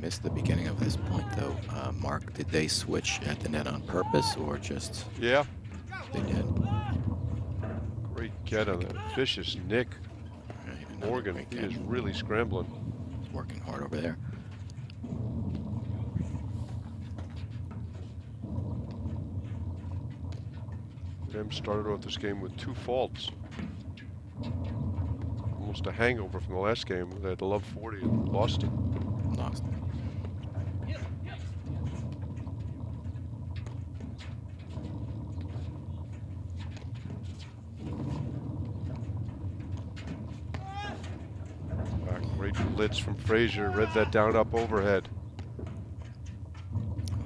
Missed the beginning of this point though. Mark, did they switch at the net on purpose or just? Yeah. They did. Great get on that vicious nick. Morgan, he is really scrambling. He's working hard over there. Rams started off this game with 2 faults. Almost a hangover from the last game. They had to love 40 and lost it. Lost. Great blitz from Frazier. Read that down up overhead.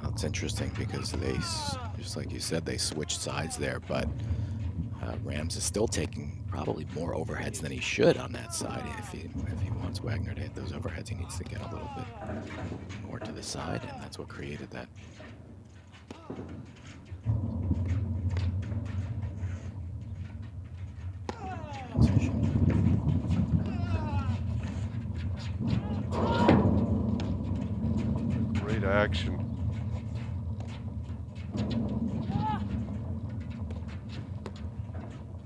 Well, it's interesting because they, just like you said, they switched sides there, but Rams is still taking probably more overheads than he should on that side. If he wants Wagner to hit those overheads, he needs to get a little bit more to the side, and that's what created that. Transition. Great action.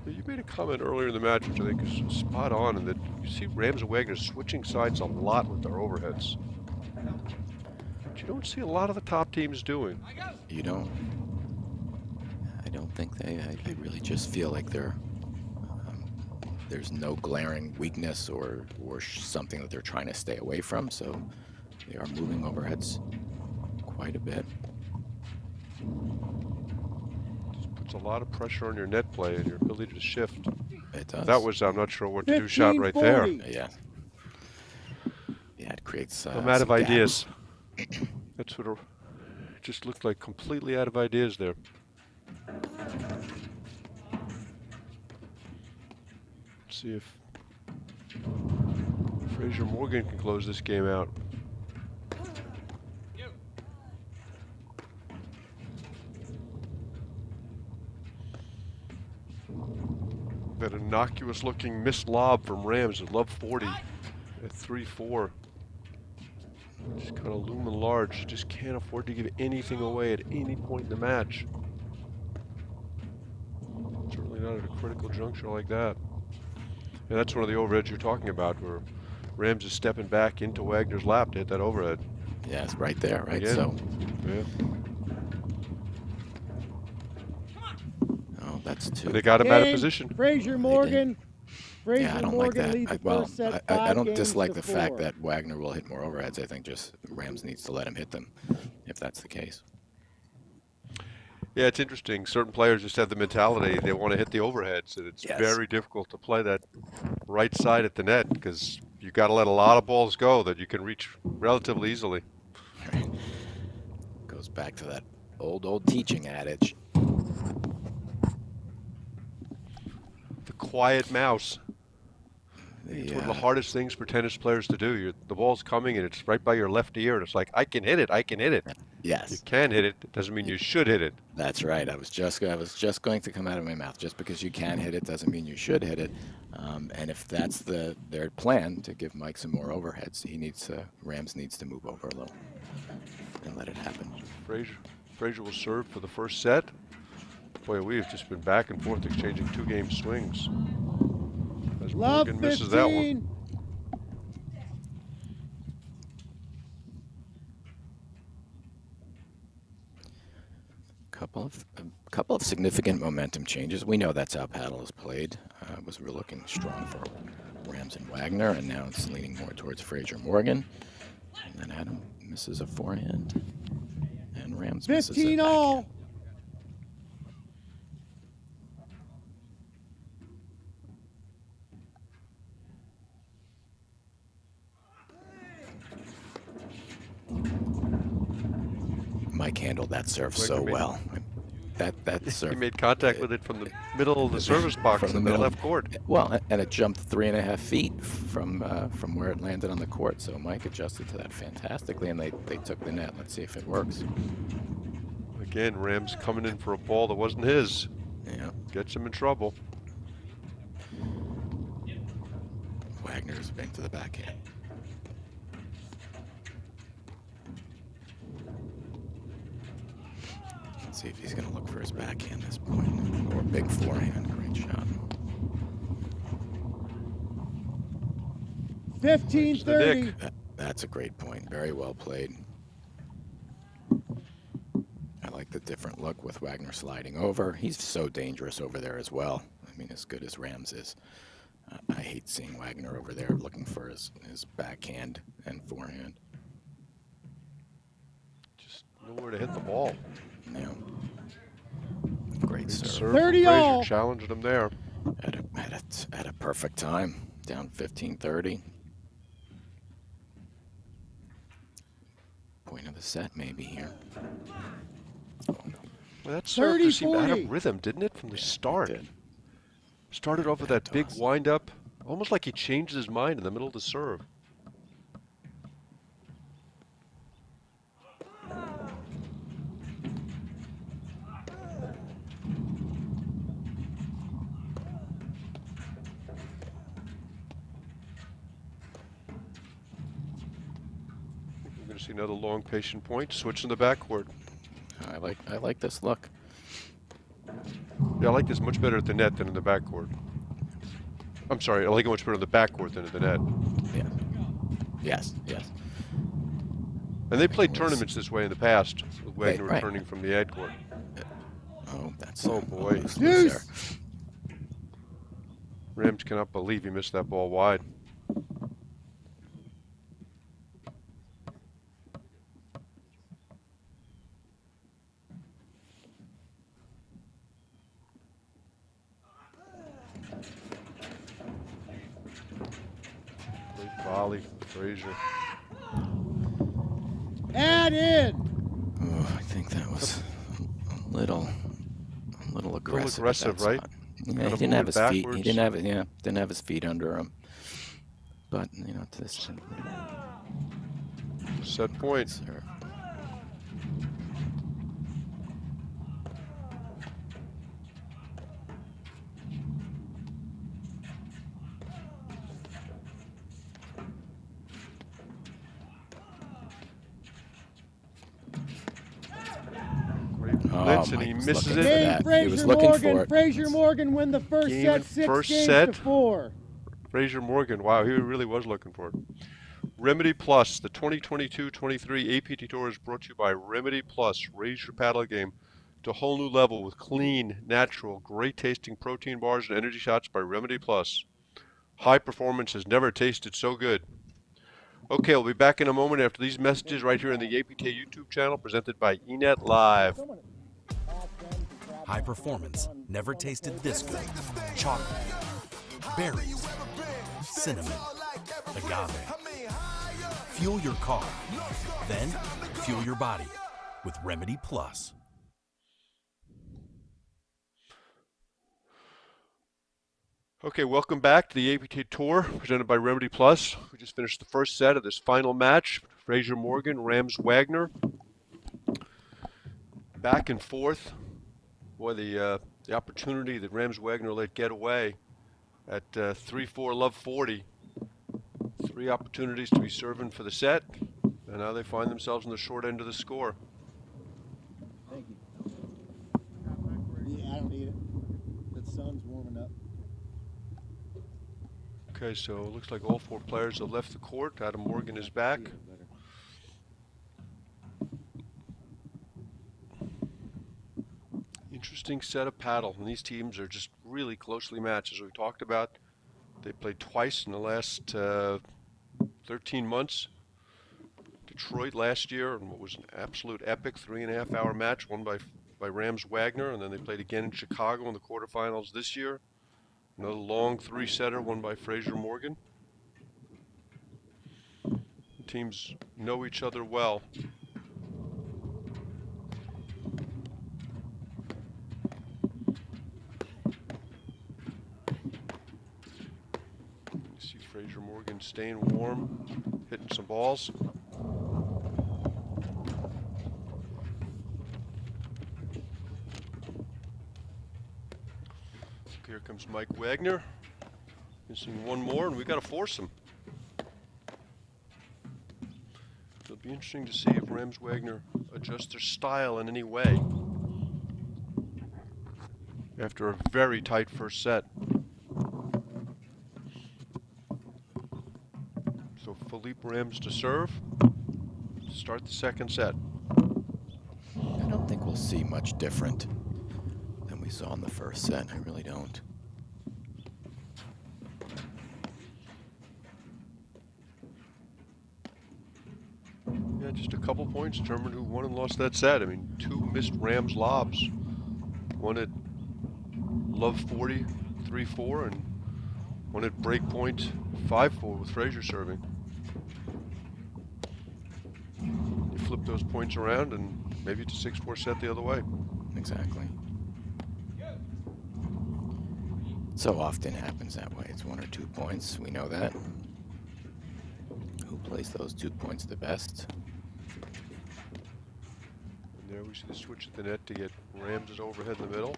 You made a comment earlier in the match, which I think is spot on, in that you see Rams and Wagner switching sides a lot with their overheads. But you don't see a lot of the top teams doing. You don't. I don't think they. I really just feel like they're. There's no glaring weakness or something that they're trying to stay away from, so they are moving overheads quite a bit. Just puts a lot of pressure on your net play and your ability to shift. It does. That was, I'm not sure what to do shot right there. Yeah. Yeah, it creates. I'm out of ideas. That's what it just looked like, completely out of ideas there. See if Frazier Morgan can close this game out. That innocuous looking missed lob from Rams at love 40 at 3-4. Just kind of looming large. Just can't afford to give anything away at any point in the match. Certainly not at a critical juncture like that. And that's one of the overheads you're talking about, where Rams is stepping back into Wagner's lap to hit that overhead. Yeah, it's right there, right? Again. So. Yeah. Oh, that's 2. They got him out of position. Frazier Morgan. Frazier Yeah, I don't Morgan like that. leads the first set I don't 5 dislike games the to fact 4. that Wagner will hit more overheads. I think just Rams needs to let him hit them, if that's the case. Yeah, it's interesting. Certain players just have the mentality they want to hit the overheads, and it's Yes. very difficult to play that right side at the net because you got to let a lot of balls go that you can reach relatively easily. Goes back to that old teaching adage. The quiet mouse. It's one of the hardest things for tennis players to do. The ball's coming and it's right by your left ear, and it's like, I can hit it, I can hit it. Yes. You can hit it. It doesn't mean you should hit it. That's right. I was just going to come out of my mouth. Just because you can hit it doesn't mean you should hit it. And if that's their plan to give Mike some more overheads, Rams needs to move over a little and let it happen. Frazier will serve for the first set. Boy, we've just been back and forth exchanging 2-game swings. As Love Morgan 15. misses that one. A couple of significant momentum changes. We know that's how paddle is played. We're looking strong for Rams and Wagner, and now it's leaning more towards Frazier Morgan. And then Adam misses a forehand, and Rams misses a 15 all. backhand. Mike handled that serve so well. That serve. He made contact with it from the middle of the service box in the left court. Well, and it jumped 3.5 feet from where it landed on the court. So Mike adjusted to that fantastically, and they took the net. Let's see if it works. Again, Rams coming in for a ball that wasn't his. Yeah. Gets him in trouble. Wagner's been to the backhand. Let's see if he's going to look for his backhand at this point. Or a big forehand. Great shot. 15-30. That's a great point. Very well played. I like the different look with Wagner sliding over. He's so dangerous over there as well. I mean, as good as Rams is. I hate seeing Wagner over there looking for his backhand and forehand. Just nowhere to hit the ball. Yeah. Great serve. 30 all. Frazier challenged him there. At a perfect time. Down 15-30. Point of the set maybe here. Oh, no. Well, that serve just seemed out 30-40. of rhythm, didn't it, from the start? It did. Started off with that big wind-up, almost like he changed his mind in the middle of the serve. We're going to see another long, patient point. Switch in the backcourt. I like this look. Yeah, I like this much better at the net than in the backcourt. I'm sorry, I like it much better in the backcourt than at the net. Yeah. Yes. Yes. And they played tournaments this way in the past, with Wagner Right. returning from the ad court. Oh, that's. Oh, boy. loose there. Deuce. Rams cannot believe he missed that ball wide. Great volley from Frazier. Add in. Oh, I think that was a little aggressive. aggressive, at that right? spot. Yeah, Kind he of didn't have moving his feet. He backwards. didn't have his feet under him. But to this Set point. serve. Great blitz, and Mike he was misses looking it. for Game that. He Frazier was looking for Morgan. it. Frazier Morgan win the first Game set, and 6 first games set. to 4. Frazier Morgan, wow, he really was looking for it. Remedy Plus, the 2022-23 APT Tour is brought to you by Remedy Plus. Raise your paddle game to a whole new level with clean, natural, great-tasting protein bars and energy shots by Remedy Plus. High performance has never tasted so good. Okay, we'll be back in a moment after these messages right here on the APT YouTube channel presented by ENET Live. High performance never tasted this good. Chocolate, berries, cinnamon, agave. Fuel your car, then fuel your body with Remedy Plus. Okay, welcome back to the APT Tour presented by Remedy Plus. We just finished the first set of this final match. Frazier Morgan, Rams Wagner. Back and forth. Boy, the opportunity that Rams Wagner let get away at 3-4 love 40. 3 opportunities to be serving for the set, and now they find themselves on the short end of the score. Thank you. Yeah, I don't need it. The sun's warming up. Okay, so it looks like all 4 players have left the court. Adam Morgan is back. Interesting set of paddle, and these teams are just really closely matched, as we talked about. They played twice in the last 13 months. Detroit last year, and what was an absolute epic 3.5-hour match won by Rams Wagner, and then they played again in Chicago in the quarterfinals this year. Another long 3-setter won by Fraser Morgan. The teams know each other well. You see Fraser Morgan staying warm, hitting some balls. Here comes Mike Wagner. Missing one more, and we got to force him. It'll be interesting to see if Rams Wagner adjusts their style in any way after a very tight first set. So Philippe Rams to serve to start the second set. I don't think we'll see much different than we saw in the first set. I really don't. Yeah, just a couple points determined who won and lost that set. I mean, 2 missed Rams lobs. One at love 40, 3-4, and one at break point 5-4 with Fraser serving. You flip those points around and maybe it's a 6-4 set the other way. Exactly. So often happens that way. It's 1 or 2 points. We know that. Who plays those 2 points the best? And there we see the switch at the net to get Rams' overhead in the middle.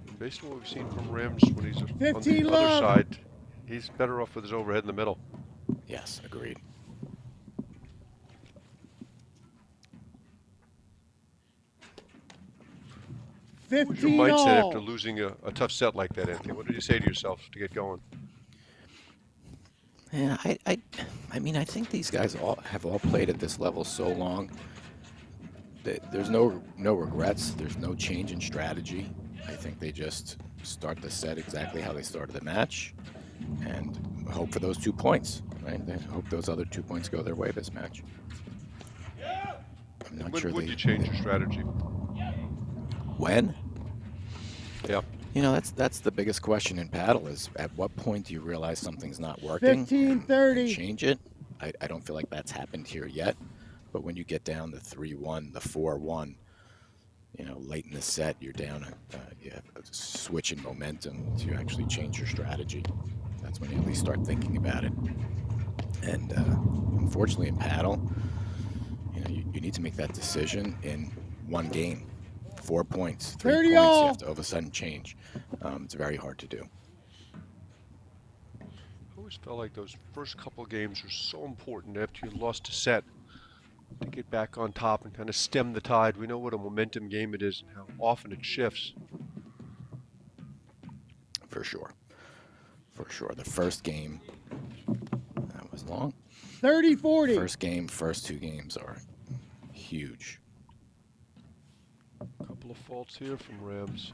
And based on what we've seen from Rams when he's on the other side, he's better off with his overhead in the middle. Yes, agreed. What was your mindset after losing a tough set like that, Anthony? What did you say to yourself to get going? Yeah, I mean, I think these guys have all played at this level so long that there's no regrets. There's no change in strategy. I think they just start the set exactly how they started the match and hope for those 2 points, right? They hope those other 2 points go their way this match. I'm not sure When would you change your strategy? When? Yeah. You know, that's the biggest question in paddle is at what point do you realize something's not working? 15-30. And change it. I don't feel like that's happened here yet. But when you get down the 3-1, the 4-1, you know, late in the set, you're down you have a switch in momentum to actually change your strategy. That's when you at least start thinking about it. And unfortunately in paddle, you know, you need to make that decision in one game. 4 points, 3 points, you have to all of a sudden change. It's very hard to do. I always felt like those first couple games were so important after you lost a set to get back on top and kind of stem the tide. We know what a momentum game it is and how often it shifts. For sure. For sure. The first game, that was long. 30-40. First game, first 2 games are huge. Couple of faults here from Rams.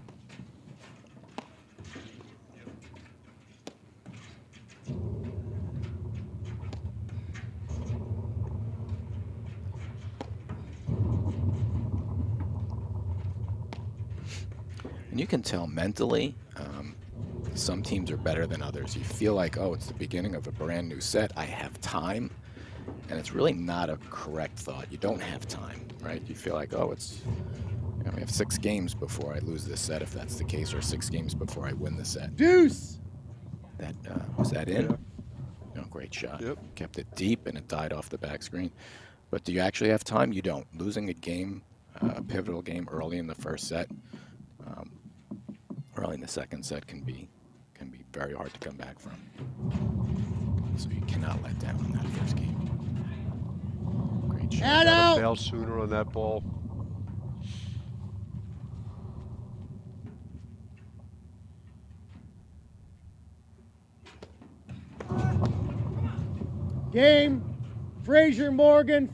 And you can tell mentally, some teams are better than others. You feel like, oh, it's the beginning of a brand new set. I have time. And it's really not a correct thought. You don't have time, right? You feel like, oh, it's, you know, we have 6 games before I lose this set, if that's the case, or 6 games before I win the set. Deuce! That, was that in? Yeah. No, great shot. Yep. Kept it deep and it died off the back screen. But do you actually have time? You don't. Losing a game, a pivotal game early in the first set, early in the second set can be very hard to come back from. So you cannot let down in that first game. Great shot. Gotta fail sooner on that ball. Game. Fraser Morgan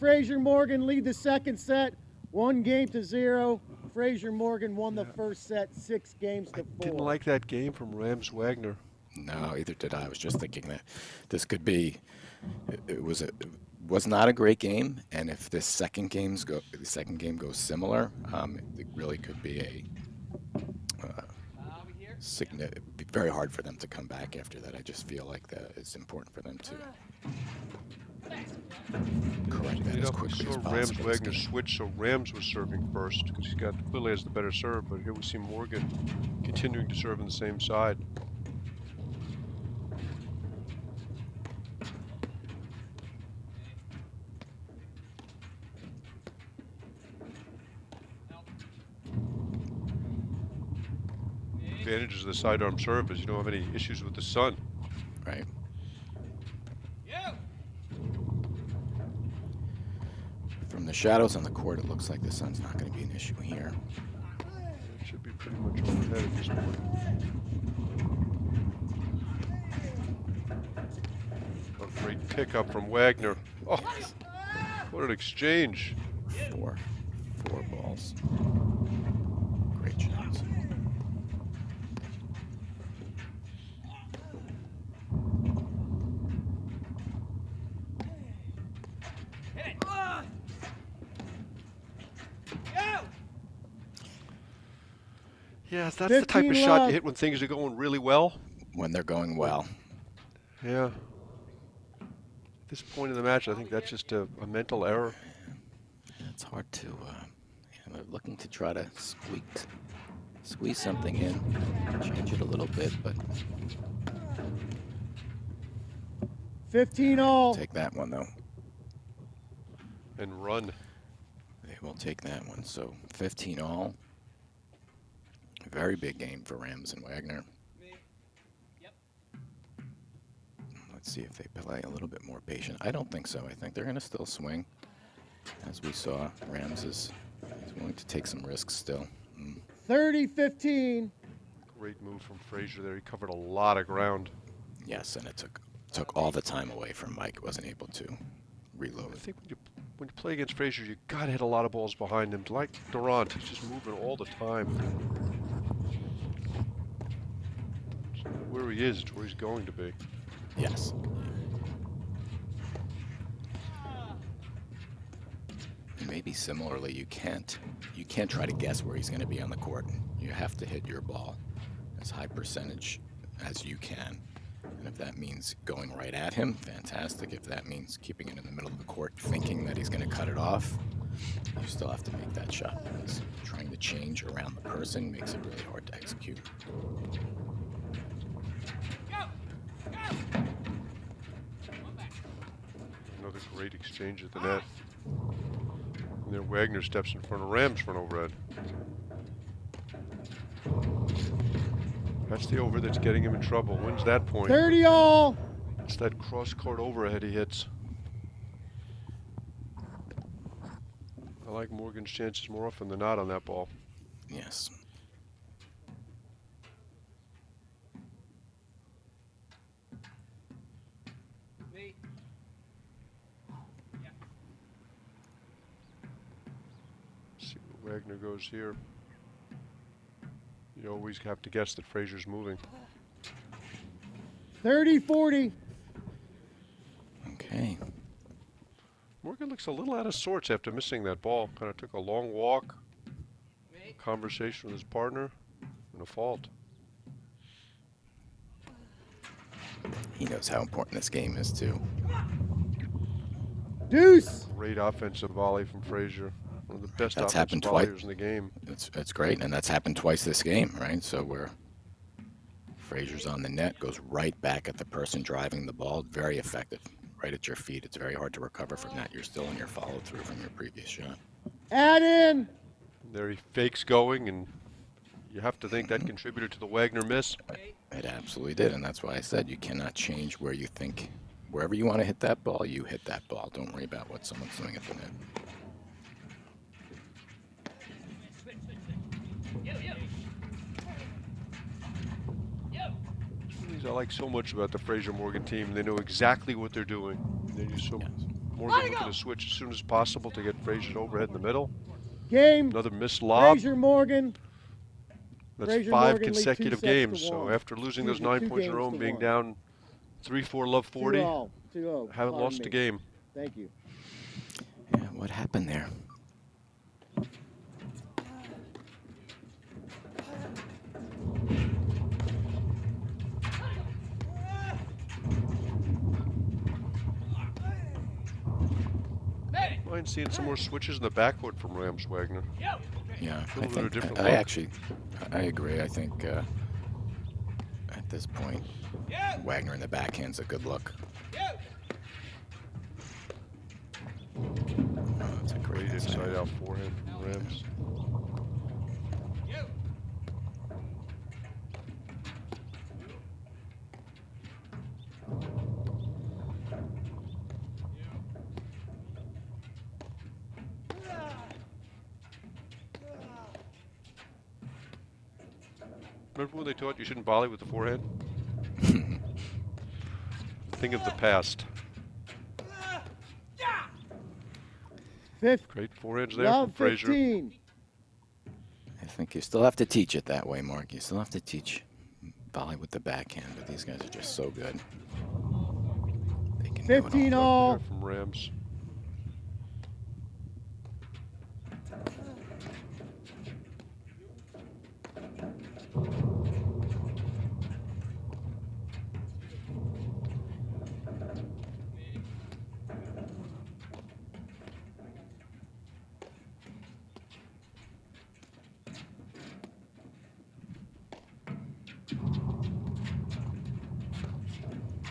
lead the second set. 1-0. Frazier Morgan won the first set 6 games to 4. Didn't like that game from Rams Wagner. No, either did I. I was just thinking that this could be. It was not a great game, and if the second game goes similar, it really could be it'd be very hard for them to come back after that. I just feel like that it's important for them to correct that as quickly as possible. Rams Wagner switched, so Rams was serving first because he's clearly has the better serve. But here we see Morgan continuing to serve on the same side. Advantages of the sidearm serve is you don't have any issues with the sun. Right. From the shadows on the court, it looks like the sun's not going to be an issue here. It should be pretty much overhead at this point. A great pickup from Wagner. Oh, what an exchange. Four balls. Great shots. Yeah, that's the type of shot you hit when things are going really well. When they're going well. Yeah. At this point in the match, I think that's just a mental error. It's hard to, they're looking to try to squeeze something in, change it a little bit, but 15-all. Take that one though. And run. They will take that one. So 15-all. Very big game for Rams and Wagner. Let's see if they play a little bit more patient. I don't think so. I think they're going to still swing. As we saw, Rams is willing to take some risks still. 30-15. Great move from Frazier there. He covered a lot of ground. Yes, and it took all the time away from Mike. Wasn't able to reload. I think when you play against Frazier, you got to hit a lot of balls behind him. Like Durant, he's just moving all the time. Where he is, it's where he's going to be. Yes. Maybe similarly, you can't try to guess where he's going to be on the court. You have to hit your ball as high percentage as you can. And if that means going right at him, fantastic. If that means keeping it in the middle of the court, thinking that he's going to cut it off, you still have to make that shot, because trying to change around the person makes it really hard to execute. Another great exchange at the net. And then Wagner steps in front of Rams for an overhead. That's the over that's getting him in trouble. Wins that point. 30-all. It's that cross-court overhead he hits. I like Morgan's chances more often than not on that ball. Yes. See where Wagner goes here. You always have to guess that Frazier's moving. 30-40. Okay. Morgan looks a little out of sorts after missing that ball. Kind of took a long walk, conversation with his partner, and a fault. He knows how important this game is too. Deuce. Great offensive volley from Frazier. One of the best That's offensive happened twice volleyers in the game. It's great, and that's happened twice this game, right? So where Frazier's on the net, goes right back at the person driving the ball. Very effective, right at your feet. It's very hard to recover from that. You're still in your follow-through from your previous shot. Add in. There he fakes going, and you have to think that contributed to the Wagner miss. It absolutely did, and that's why I said you cannot change where you think. Wherever you want to hit that ball, you hit that ball. Don't worry about what someone's doing at the net. I like so much about the Frazier Morgan team. They know exactly what they're doing. They just so Morgan looking to switch as soon as possible to get Frazier's overhead in the middle. Game. Another missed lob. Frazier Morgan. That's Frazier 5 Morgan lead 2 consecutive sets to games. So 1. after losing those Excuse me, 9 2 points in a games row to and being 1. down 3-4, love 40, 2-0. 2-0. haven't Pardon lost me. a game. Thank you. Yeah, what happened there? Mind seeing some more switches in the backcourt from Rams Wagner. Yeah, A little bit of a different I look. actually, I agree. I think at this point, Wagner in the backhand's a good look. Oh, that's a great Great inside out forehand from the Rams. Remember when they taught you shouldn't volley with the forehand? Think of the past. Fifth. Great forehands there Love from Frazier. 15. I think you still have to teach it that way, Mark. You still have to teach volley with the backhand, but these guys are just so good. They can do it 15 all. all. There from Rams.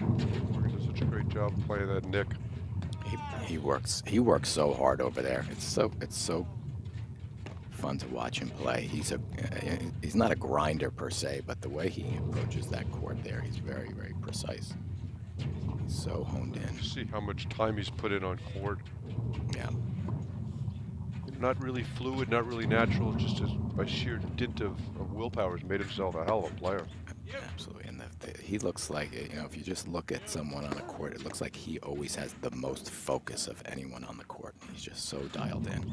Morgan does such a great job playing that Nick. He works so hard over there. It's so fun to watch him play. He's not a grinder per se, but the way he approaches that court there, he's very, very precise. He's so honed in. See how much time he's put in on court. Yeah. Not really fluid, not really natural, just as by sheer dint of willpower has made himself a hell of a player. Absolutely, and he looks like, you know, if you just look at someone on a court, it looks like he always has the most focus of anyone on the court. He's just so dialed in.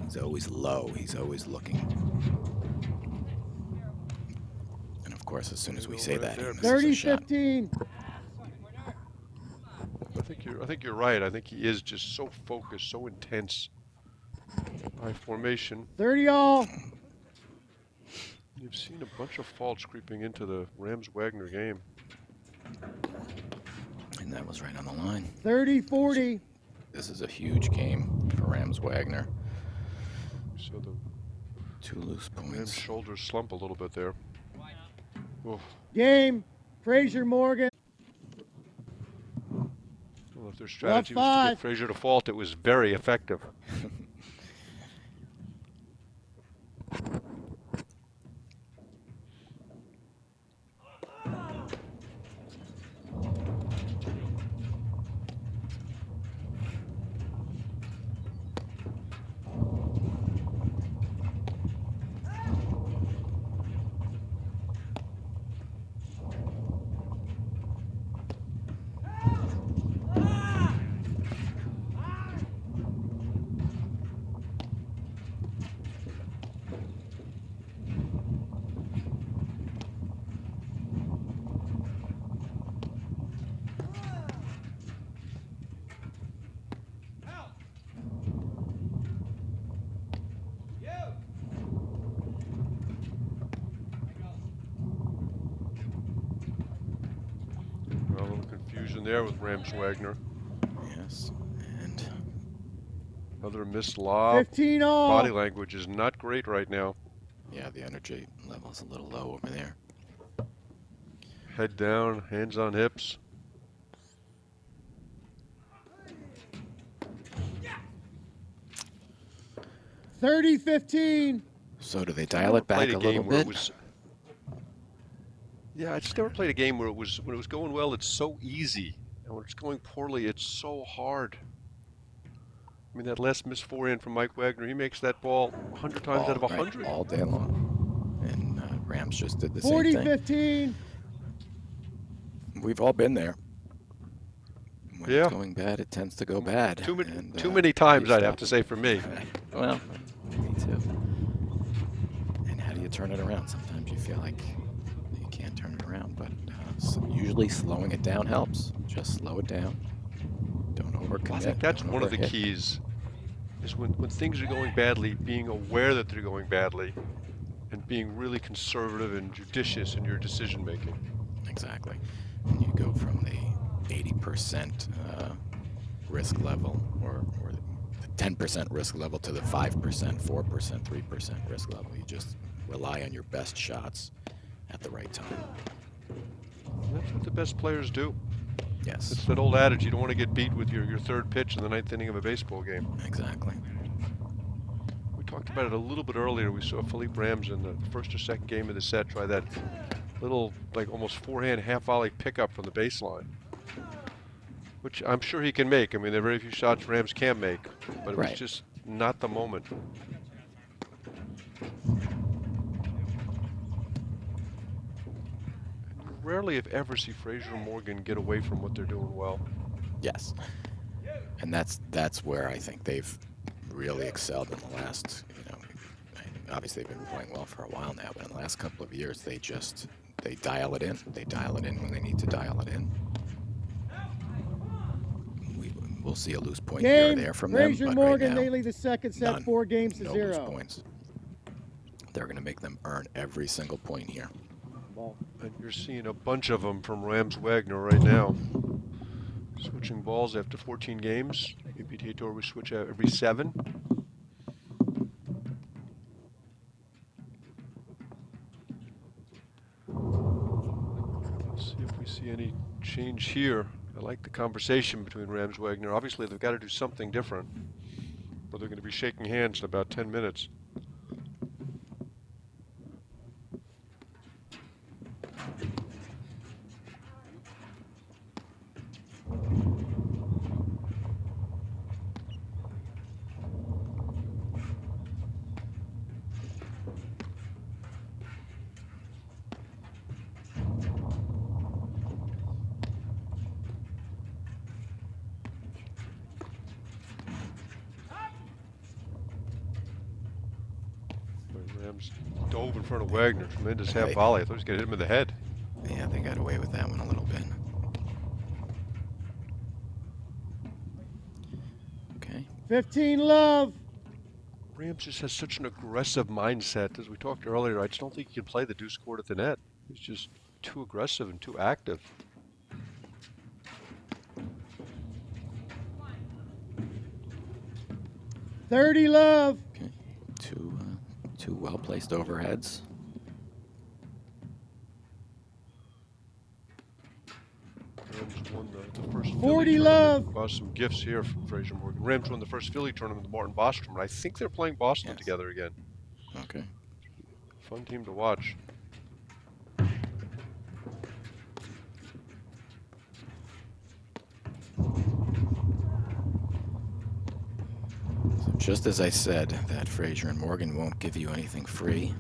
He's always low. He's always looking. And of course, as soon as we say that, he misses a shot. 30-15. I think you're right. I think he is just so focused, so intense. By formation. 30 all. You've seen a bunch of faults creeping into the Rams-Wagner game. And that was right on the line. 30-40. This is a huge game for Rams Wagner. So the 2 loose Rams' points. shoulders slump a little bit there. Oof. Game. Frazier Morgan. Well, if their strategy was to 5. get Frazier to fault, it was very effective. A little confusion there with Rams Wagner. Yes, and Another missed lob. 15 all. Body language is not great right now. yeah, the energy level's a little low over there. Head down, hands on hips. Yeah. 30-15. So do they dial it back Played a a little game where it bit? was. Yeah, I just never played a game where when it was going well, it's so easy, and when it's going poorly, it's so hard. I mean, that last missed forehand from Mike Wagner, he makes that ball 100 times out of 100. All day long. And Rams just did the same thing. 40-15. We've all been there. When Yeah. it's going bad, it tends to go bad. Too And, many times, they I'd have stop to it. say, for me. Well, too. And how do you turn it around? Sometimes you feel like you can't turn it around, but usually slowing it down helps. Just slow it down. Don't overcommit. I think that's don't one of the overhit. keys, is when things are going badly, being aware that they're going badly and being really conservative and judicious in your decision making. Exactly. And you go from the 80% risk level or the 10% risk level to the 5%, 4%, 3% risk level. You just rely on your best shots at the right time. That's what the best players do. Yes. It's that old adage, you don't want to get beat with your third pitch in the ninth inning of a baseball game. Exactly. We talked about it a little bit earlier. We saw Philippe Rams in the first or second game of the set try that little, like almost forehand half volley pickup from the baseline, which I'm sure he can make. I mean, there are very few shots Rams can make, but it was just not the moment. Rarely, if ever, see Frazier and Morgan get away from what they're doing well. Yes. And that's where I think they've really excelled in the last, obviously they've been playing well for a while now, but in the last couple of years, they dial it in. They dial it in when they need to dial it in. We'll see a loose point here or there from Frazier them, but Morgan, right now, they lead the second set 4-0. No loose points. They're going to make them earn every single point here. And you're seeing a bunch of them from Rams Wagner right now. Switching balls after 14 games. APTA Tour we switch out every 7. Let's see if we see any change here. I like the conversation between Rams Wagner. Obviously they've got to do something different, or they're going to be shaking hands in about 10 minutes. Rams dove in front of Wagner. Tremendous half volley. I thought he was going to hit him in the head. Yeah, they got away with that one a little bit. Okay. 15 love. Rams just has such an aggressive mindset. As we talked earlier, I just don't think he can play the deuce court at the net. He's just too aggressive and too active. $30 love. Okay. Two well-placed overheads. Rams won the first 40 love. Some gifts here from Frazier Morgan. Rams won the first Philly tournament, the Martin Bostrom, and I think they're playing Boston together again. Okay. Fun team to watch. Just as I said, that Frazier and Morgan won't give you anything free.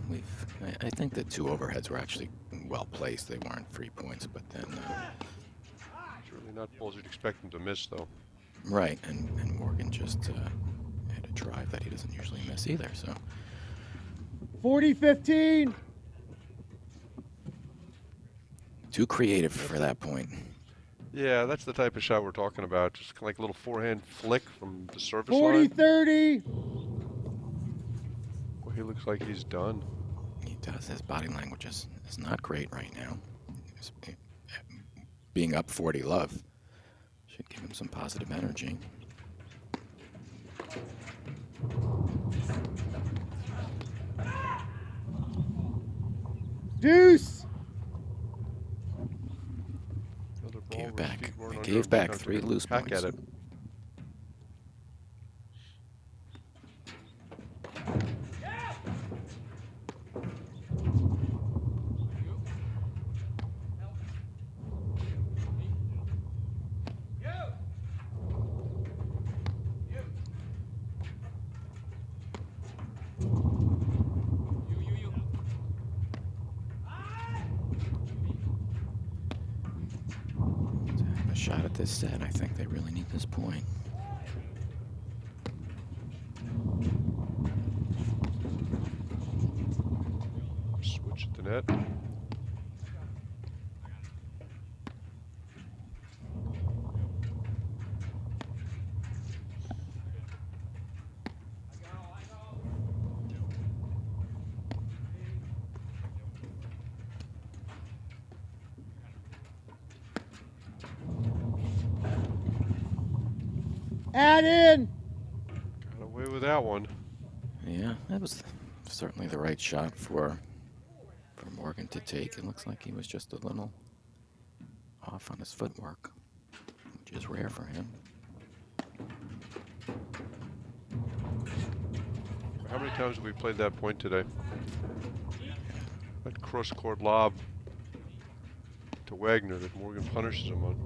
I think the two overheads were actually well placed. They weren't free points, but then. Certainly not balls you'd expect him to miss, though. Right, and Morgan just had a drive that he doesn't usually miss either. So. 40-15. Too creative for that point. Yeah, that's the type of shot we're talking about. Just like a little forehand flick from the service line. 40-30. Well, he looks like he's done. He does. His body language is not great right now. Being up 40 love should give him some positive energy. Deuce. Gave back 3 loose points. At it. Shot at this set. I think they really need this point. net. Add in. Got away with that one. Yeah, that was certainly the right shot for Morgan to take. It looks like he was just a little off on his footwork, which is rare for him. How many times have we played that point today? That cross-court lob to Wagner that Morgan punishes him on.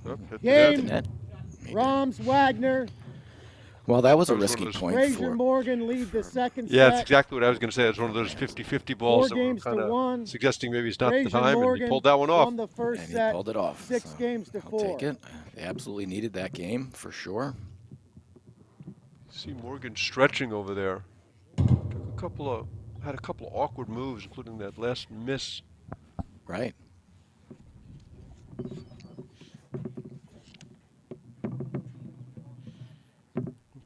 Oh, hit the net. Game. Net. Rams Wagner. Well, that was a That was one risky of those- point Fraser for. Morgan lead the second Yeah, set. that's exactly what I was going to say. It's one of those 50-50 balls that were 4-1. suggesting maybe it's not Fraser the time, and Morgan he pulled that one off. won the first And he set. pulled it off. 6 games to I'll 4. take it. They absolutely needed that game for sure. See Morgan stretching over there. Had a couple of awkward moves, including that last miss. Right.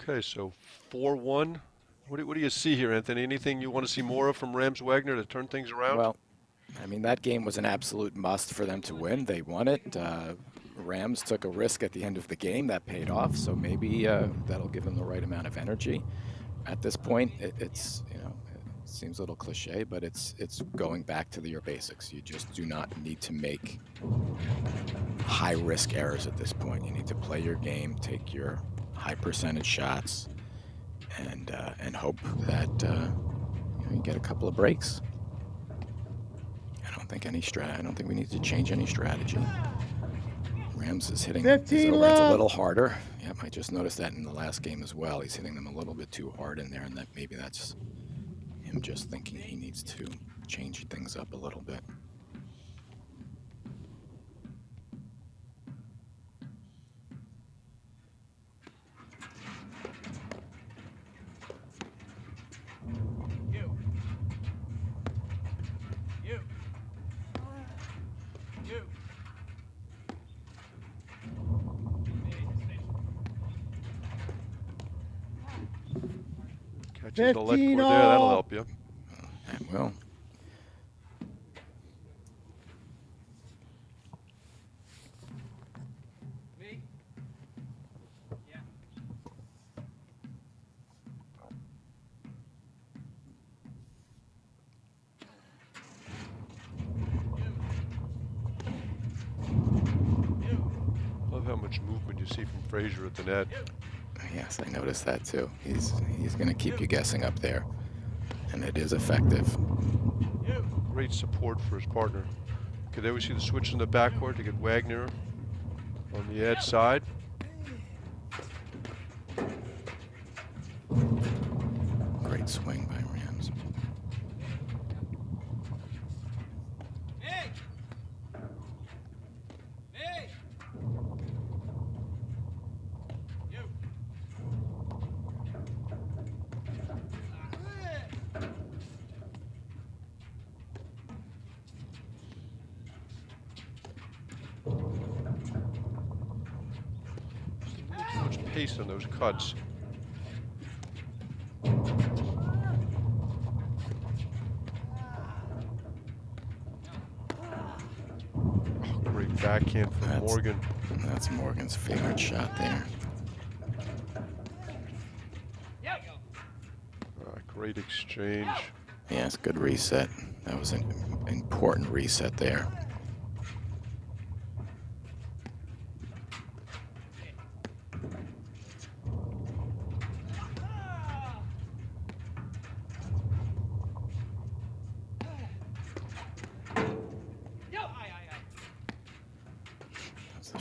Okay, so 4-1. What do you see here, Anthony? Anything you want to see more of from Rams Wagner to turn things around? Well, I mean, that game was an absolute must for them to win. They won it. Rams took a risk at the end of the game that paid off, so maybe that'll give them the right amount of energy. At this point, it's it seems a little cliche, but it's going back to your basics. You just do not need to make high-risk errors at this point. You need to play your game, take your high percentage shots, and hope that you get a couple of breaks. I don't think we need to change any strategy. Rams is hitting his 15 overheads left. a little harder. Yep, I just noticed that in the last game as well. He's hitting them a little bit too hard in there, and that maybe that's him just thinking he needs to change things up a little bit. Catches the leg 15 cord there, that'll all. help you. That will. Me? Yeah. Love how much movement you see from Frazier at the net. Yes, I noticed that too. He's going to keep you guessing up there, and it is effective. Great support for his partner. Okay, there we see the switch in the backcourt to get Wagner on the edge side. Great swing by Rams. Hey! Hey! You. Too much pace on those cuts. Oh, great backhand from That's- Morgan. That's Morgan's favorite shot there. Great exchange. Yes, good reset. That was an important reset there.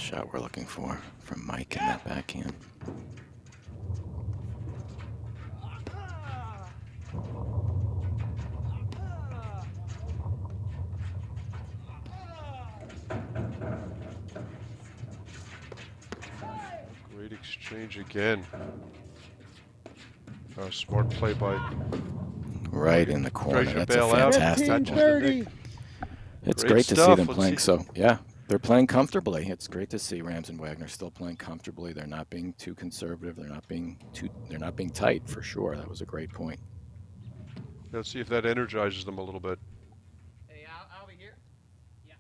shot we're looking for from Mike in that backhand. Great exchange again. Smart play by Right in the corner. Frazier That's a bail out. fantastic Catches the 15-30. nick. It's Great great to see stuff. them Let's playing see. so. Yeah, they're playing comfortably. It's great to see Rams and Wagner still playing comfortably. They're not being too conservative. They're not being tight for sure. That was a great point. Let's see if that energizes them a little bit. Hey, I'll be here. Yeah.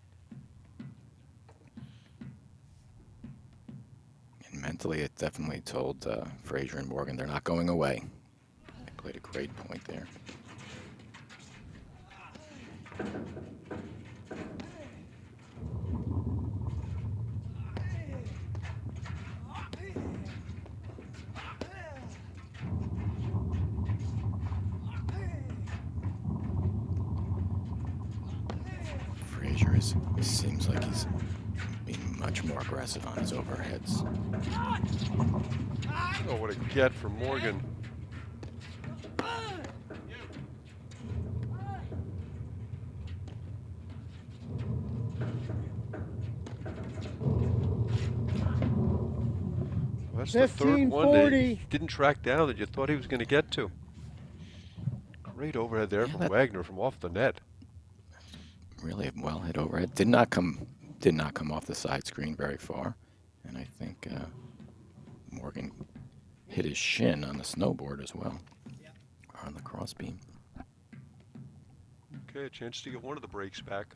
And mentally, it definitely told Frazier and Morgan they're not going away. They played a great point there. Frazier seems like he's being much more aggressive on his overheads. Oh, what a get from Morgan. That's the third one that he 15-40. didn't track down that you thought he was going to get to. Great overhead there from Wagner from off the net. Really well hit overhead. Did not come off the side screen very far, and I think Morgan hit his shin on the snowboard as well, or on the crossbeam. Okay, a chance to get one of the breaks back.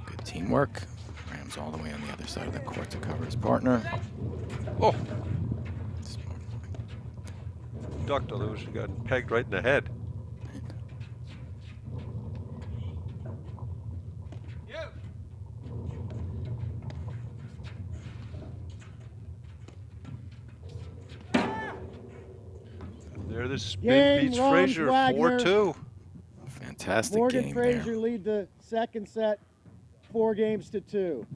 Good teamwork. Rams all the way on the other side of the court to cover his partner. Oh, Smart play. ducked, although she got pegged right in the head. There, this spin Game, beats Ron Frazier Wagner. 4-2. Fantastic Morgan game Frazier there. lead the second set, 4-2.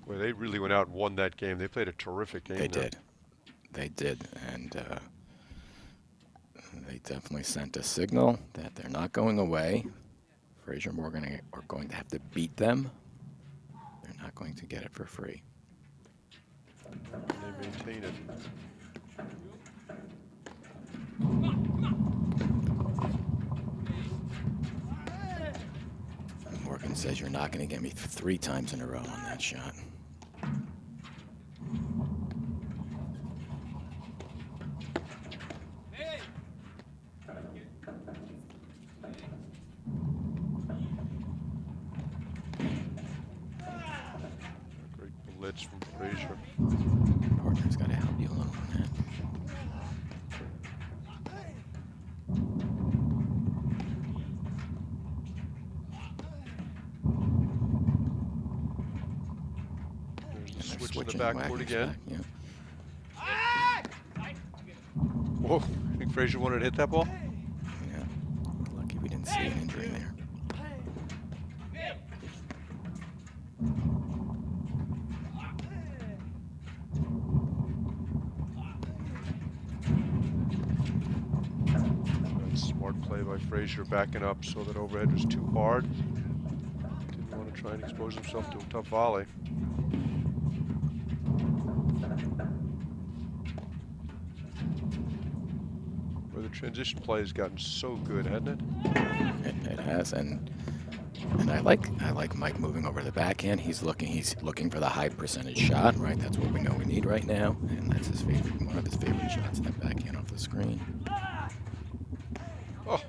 Boy, they really went out and won that game. They played a terrific game. They there. did. They did, and they definitely sent a signal that they're not going away. Frazier and Morgan are going to have to beat them. They're not going to get it for free. They maintain it. Morgan says you're not going to get me 3 times in a row on that shot. Hey! Great blitz from Frazier. Partner's got to help you a little on that. There's the And they're switch in the switching backcourt Wagner's again. back, yeah. Whoa, you think Frazier wanted to hit that ball? Yeah. Lucky we didn't see an injury there. That's smart play by Frazier backing up so that overhead was too hard. Didn't want to try and expose himself to a tough volley. Where the transition play has gotten so good, hasn't it? It has, and I like Mike moving over the backhand. He's looking for the high percentage shot, right? That's what we know we need right now, and that's his favorite, one of his favorite shots. That backhand off the screen. Oh.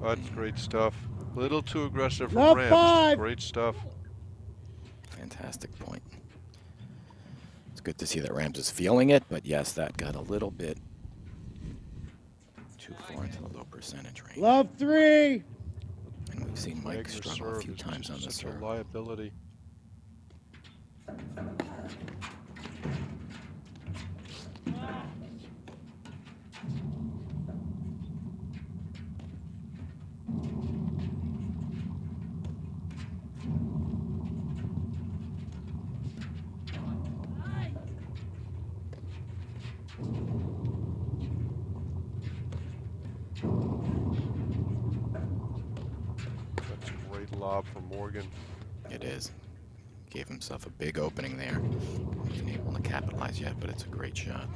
That's great stuff. A little too aggressive for Love Rams. 5. Great stuff. Fantastic point. It's good to see that Rams is feeling it, but yes, that got a little bit too far into the low percentage range. Love 3. And we've seen Mike Wagner's struggle a serve few is times just on the such a serve. liability. lob from Morgan. It is. Gave himself a big opening there. Wasn't able to capitalize yet, but it's a great shot.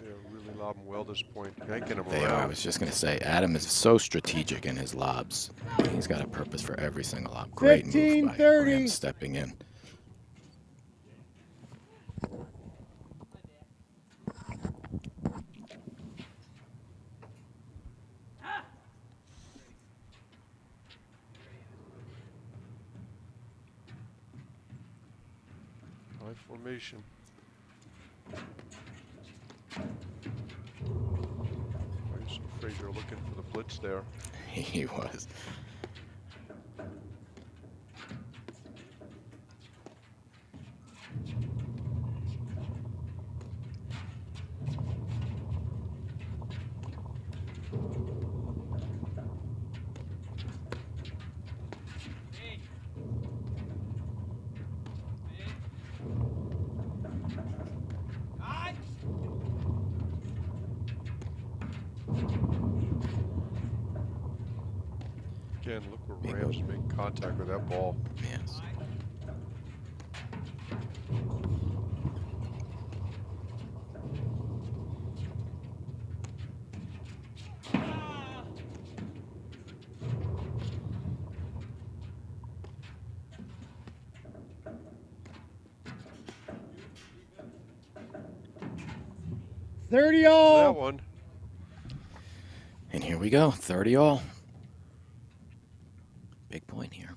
They're really lobbing well this point, yanking him They around. are. I was just going to say, Adam is so strategic in his lobs. He's got a purpose for every single lob. Great move by 15-30. Graham stepping in. High formation. Frazier looking for the blitz there. He was. Again, look where Rams make contact with that ball. Yes. Thirty That all. one. And here we go, 30 all. Big point here.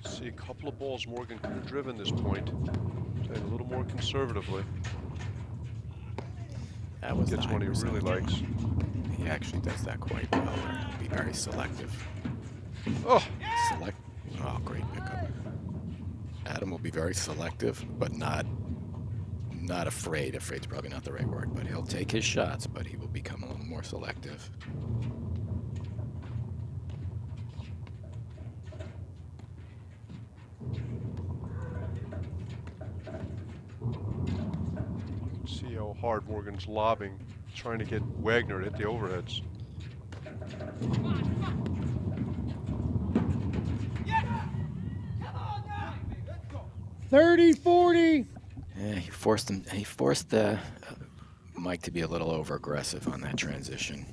See a couple of balls Morgan could have driven this point. Playing a little more conservatively. That was Gets the one he high really percent. likes. He actually does that quite well. He'll be very selective. Oh, Oh, great pickup. Adam will be very selective, but not afraid. Afraid's probably not the right word, but he'll take his shots, but he will become a little more selective. see how hard Morgan's lobbing, trying to get Wagner to hit the overheads. 30-40. Yeah, he forced him. He forced Mike to be a little over aggressive on that transition.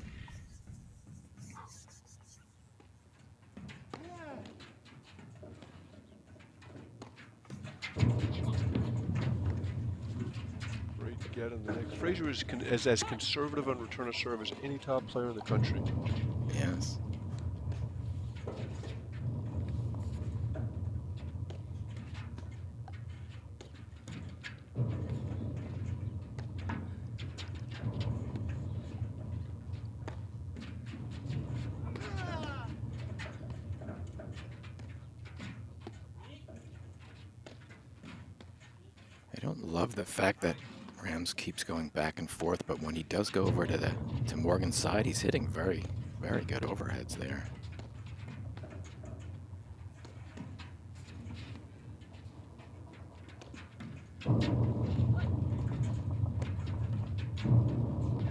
Great to get in the next. Frazier is as conservative on return of serve as any top player in the country. Yes. I don't love the fact that Rams keeps going back and forth, but when he does go over to Morgan's side, he's hitting very, very good overheads there.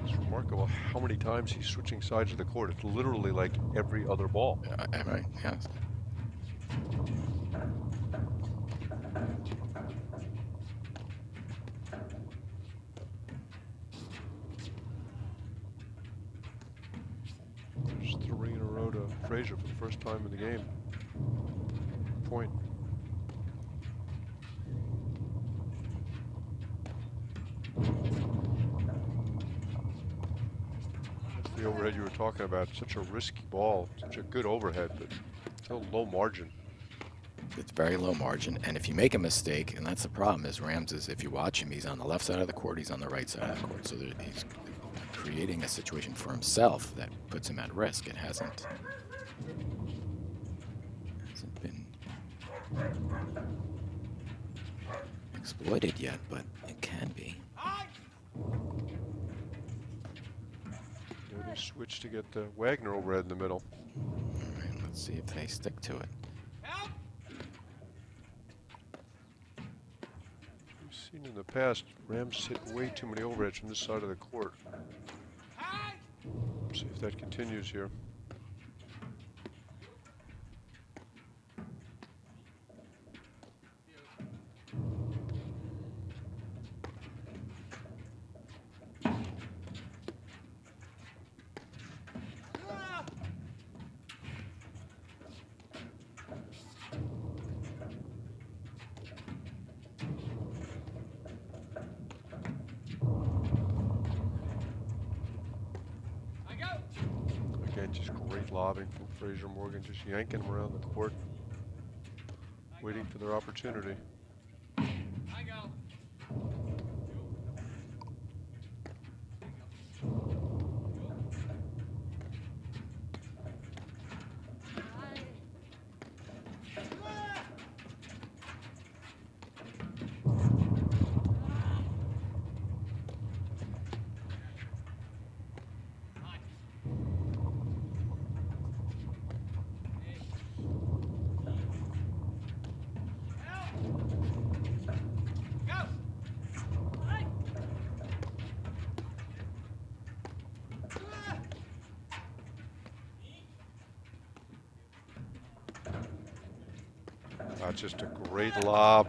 It's remarkable how many times he's switching sides of the court. It's literally like every other ball. Right, yes. There's 3 in a row to Frazier for the first time in the game. Point. That's the overhead you were talking about. Such a risky ball, such a good overhead, but so low margin. It's very low margin, and if you make a mistake, and that's the problem, is Rams is, if you watch him, he's on the left side of the court, he's on the right side of the court, so he's creating a situation for himself that puts him at risk. It hasn't been exploited yet, but it can be. They switch to get the Wagner overhead in the middle. All right, let's see if they stick to it. We've seen in the past, Rams hit way too many overheads from this side of the court. See if that continues here. Again, just great lobbing from Frazier Morgan, just yanking them around the court, waiting for their opportunity. Just a great lob.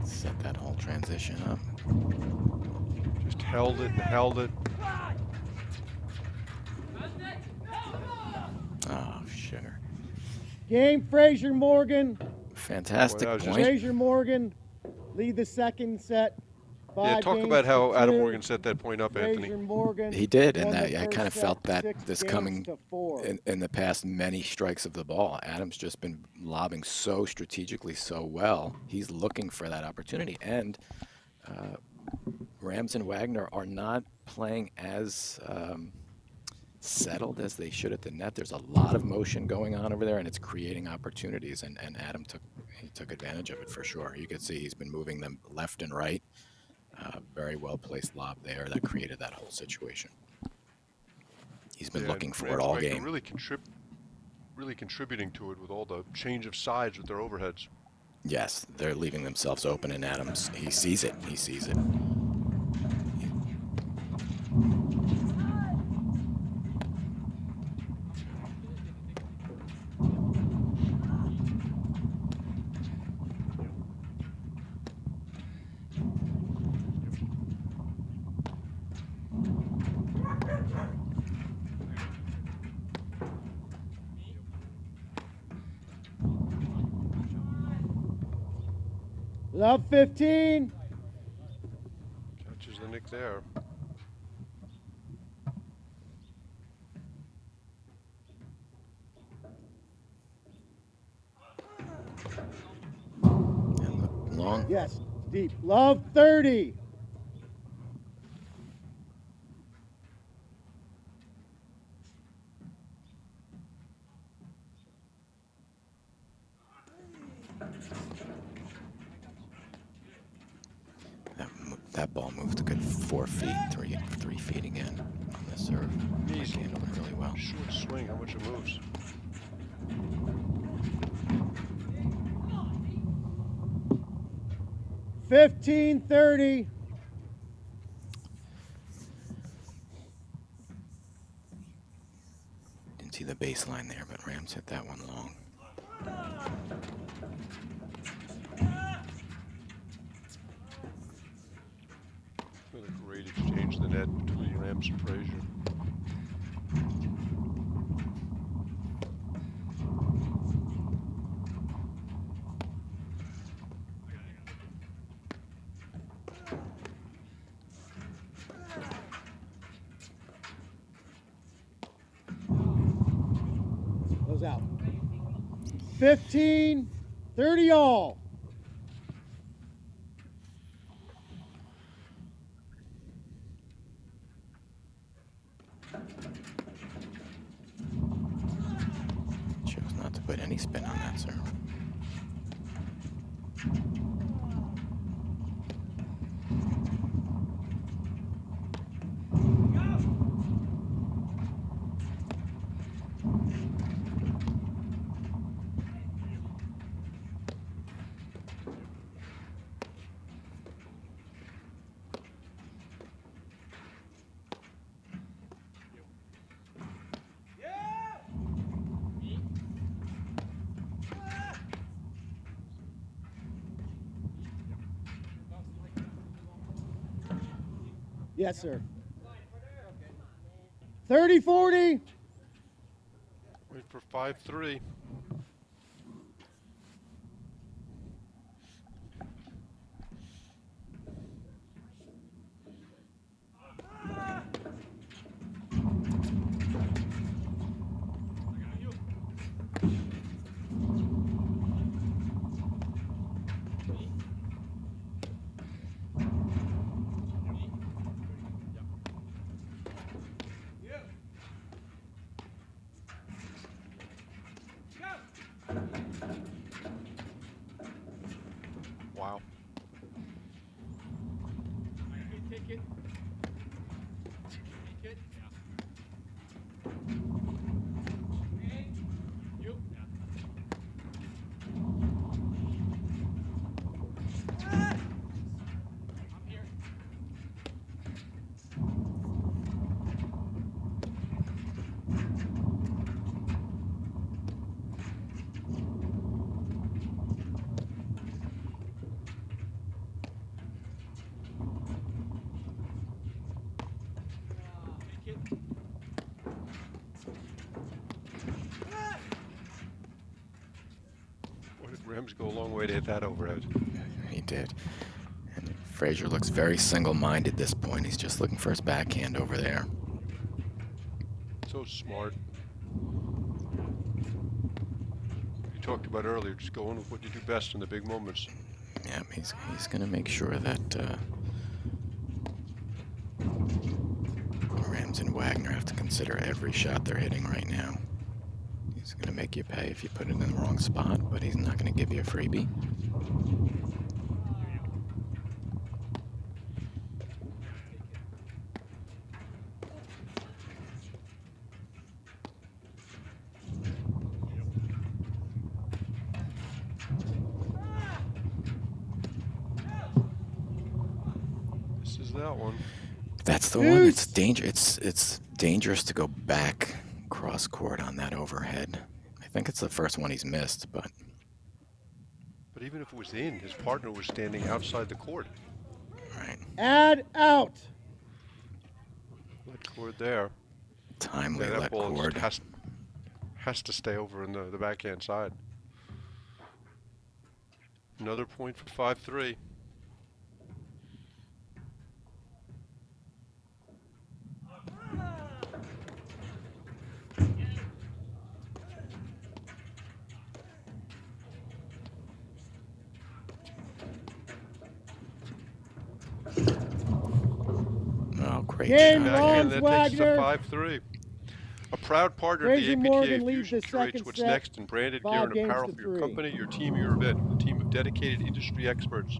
Set that whole transition up. Just held it and held it. Oh, sugar. Game, Frazier Morgan. Fantastic Boy, point. Frazier Morgan lead the second set. Yeah, talk about how Adam Morgan set that point up, Anthony. Frazier Morgan He did, and won the I kind of first felt set, that 6 this games coming to 4. in the past many strikes of the ball. Adam's just been lobbing so strategically so well. He's looking for that opportunity, and Rams and Wagner are not playing as settled as they should at the net. There's a lot of motion going on over there, and it's creating opportunities, and Adam took advantage of it for sure. You could see he's been moving them left and right. Very well placed lob there that created that whole situation. He's been looking for it all game. Really contributing to it with all the change of sides with their overheads. Yes, they're leaving themselves open, and Adams, he sees it. He sees it. Love 15. Catches the nick there. Long. Yes, deep. Love 30. That ball moved a good 4 feet, 3 feet again on the serve. He's handled it really well. Short swing, how much it moves. $15-30. Didn't see the baseline there, but Rams hit that one long. What a great exchange the net between Rams and Frazier. Goes out. 15-30 all. spin on that serve. Yes, sir. 30-40. Wait for 5-3. Wow. Take it. Take it. You. I'm here. Take it. Boy, did Rams go a long way to hit that overhead. He did. And Frazier looks very single-minded at this point. He's just looking for his backhand over there. So smart. You talked about earlier, just going with what you do best in the big moments. Yeah, he's going to make sure that Rams and Wagner have to consider every shot they're hitting right now. He's going to make you pay if you put it in the wrong spot, but he's not going to give you a freebie. This is that one. That's the one. It's it's dangerous to go back cross court on that overhead. I think it's the first one he's missed, but But even if it was in, his partner was standing outside the court. right. Add out. That cord there. Timely Yeah, let that ball cord. just has to stay over in the backhand side. Another point for 5-3. Oh, great Game shot. on. And that takes us to Wagner. 5-3. A proud partner Frazier of the APTA, Morgan leads Fusion the curates second what's set, next in branded gear 5 and games apparel to for your 3. company, your team, your event. With a team of dedicated industry experts.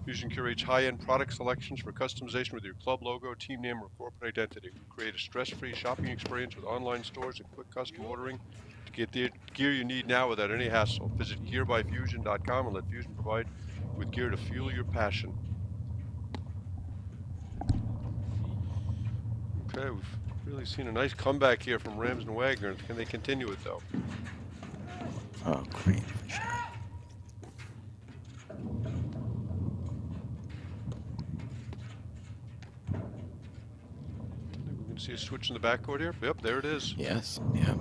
Fusion curates high-end product selections for customization with your club logo, team name, or corporate identity. We create a stress-free shopping experience with online stores and quick custom ordering to get the gear you need now without any hassle. Visit gearbyfusion.com and let Fusion provide you with gear to fuel your passion. Okay, we've really seen a nice comeback here from Rams and Wagner. Can they continue it, though? Oh, great shot. We can see a switch in the backcourt here. Yep, there it is. Yes, yeah.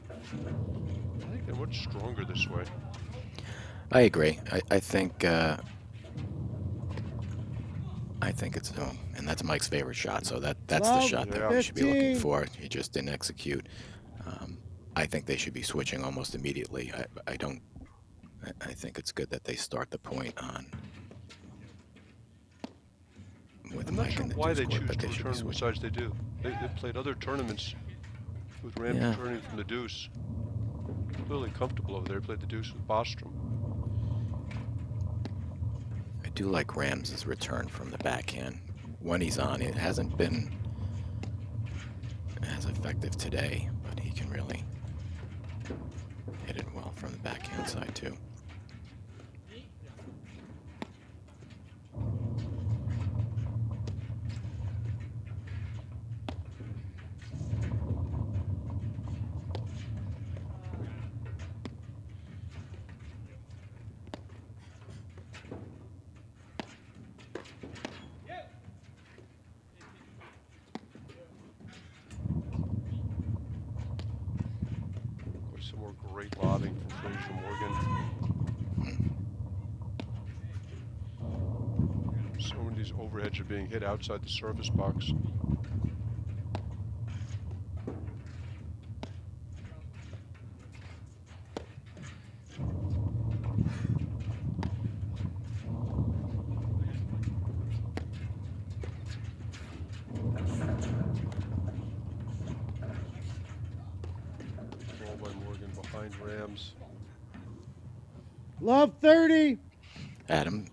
I think they're much stronger this way. I agree. I think it's and that's Mike's favorite shot. So that's the Well, shot that yeah. we should be looking 15. for. He just didn't execute. I think they should be switching almost immediately. I don't think it's good that they start the point on with I'm not Mike sure in the why deuce they court, choose but to they should be return which switching. sides they do. They've played other tournaments with Ram Yeah. returning from the deuce. Clearly comfortable over there. Played the deuce with Bostrom. I do like Rams's return from the backhand. When he's on, it hasn't been as effective today, but he can really hit it well from the backhand side too. Some more great lobbing from Fraser Morgan. So many of these overheads are being hit outside the service box. Ball by Morgan behind Rams. Love 30. Adam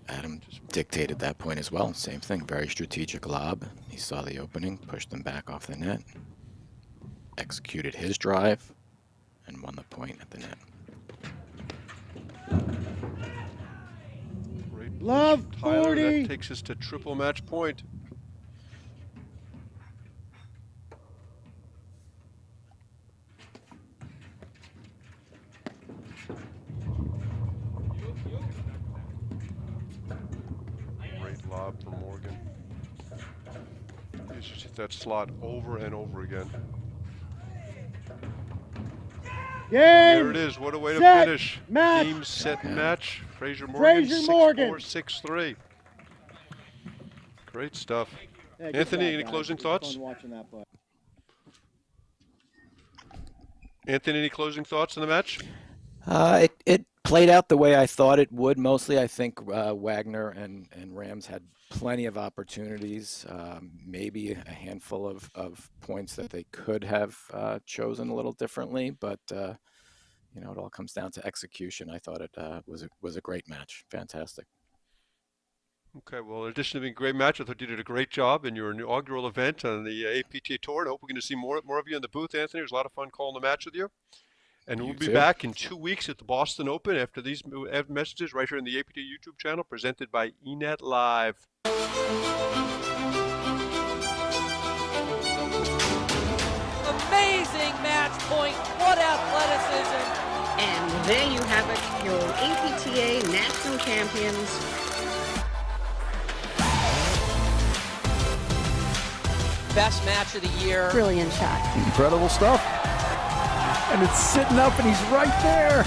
dictated that point as well. Same thing, very strategic lob. He saw the opening, pushed them back off the net, executed his drive, and won the point at the net. Great Love push from Tyler. 40. That takes us to triple match point. Great lob from Morgan. He's just hit that slot over and over again. There it Game. is. What a way to Set. finish. Match. Game, set, and match. Fraser Morgan, Fraser 6-4, Morgan. 6-3. Great stuff. Yeah, good Anthony, job, any guys. closing It was thoughts? fun watching that play. Anthony, any closing thoughts on the match? It played out the way I thought it would. Mostly, I think Wagner and Rams had plenty of opportunities, maybe a handful of points that they could have chosen a little differently, but you know, it all comes down to execution. I thought it was a great match. Fantastic. Okay, well, in addition to being a great match, I thought you did a great job in your inaugural event on the APTA Tour. And I hope we're going to see more of you in the booth, Anthony. It was a lot of fun calling the match with you. And You we'll be too. back in 2 weeks at the Boston Open after these messages right here in the APTA YouTube channel, presented by eNet Live. Amazing match point. What athleticism. And there you have it, your APTA national champions. Best match of the year. Brilliant shot. Incredible stuff. And it's sitting up and he's right there.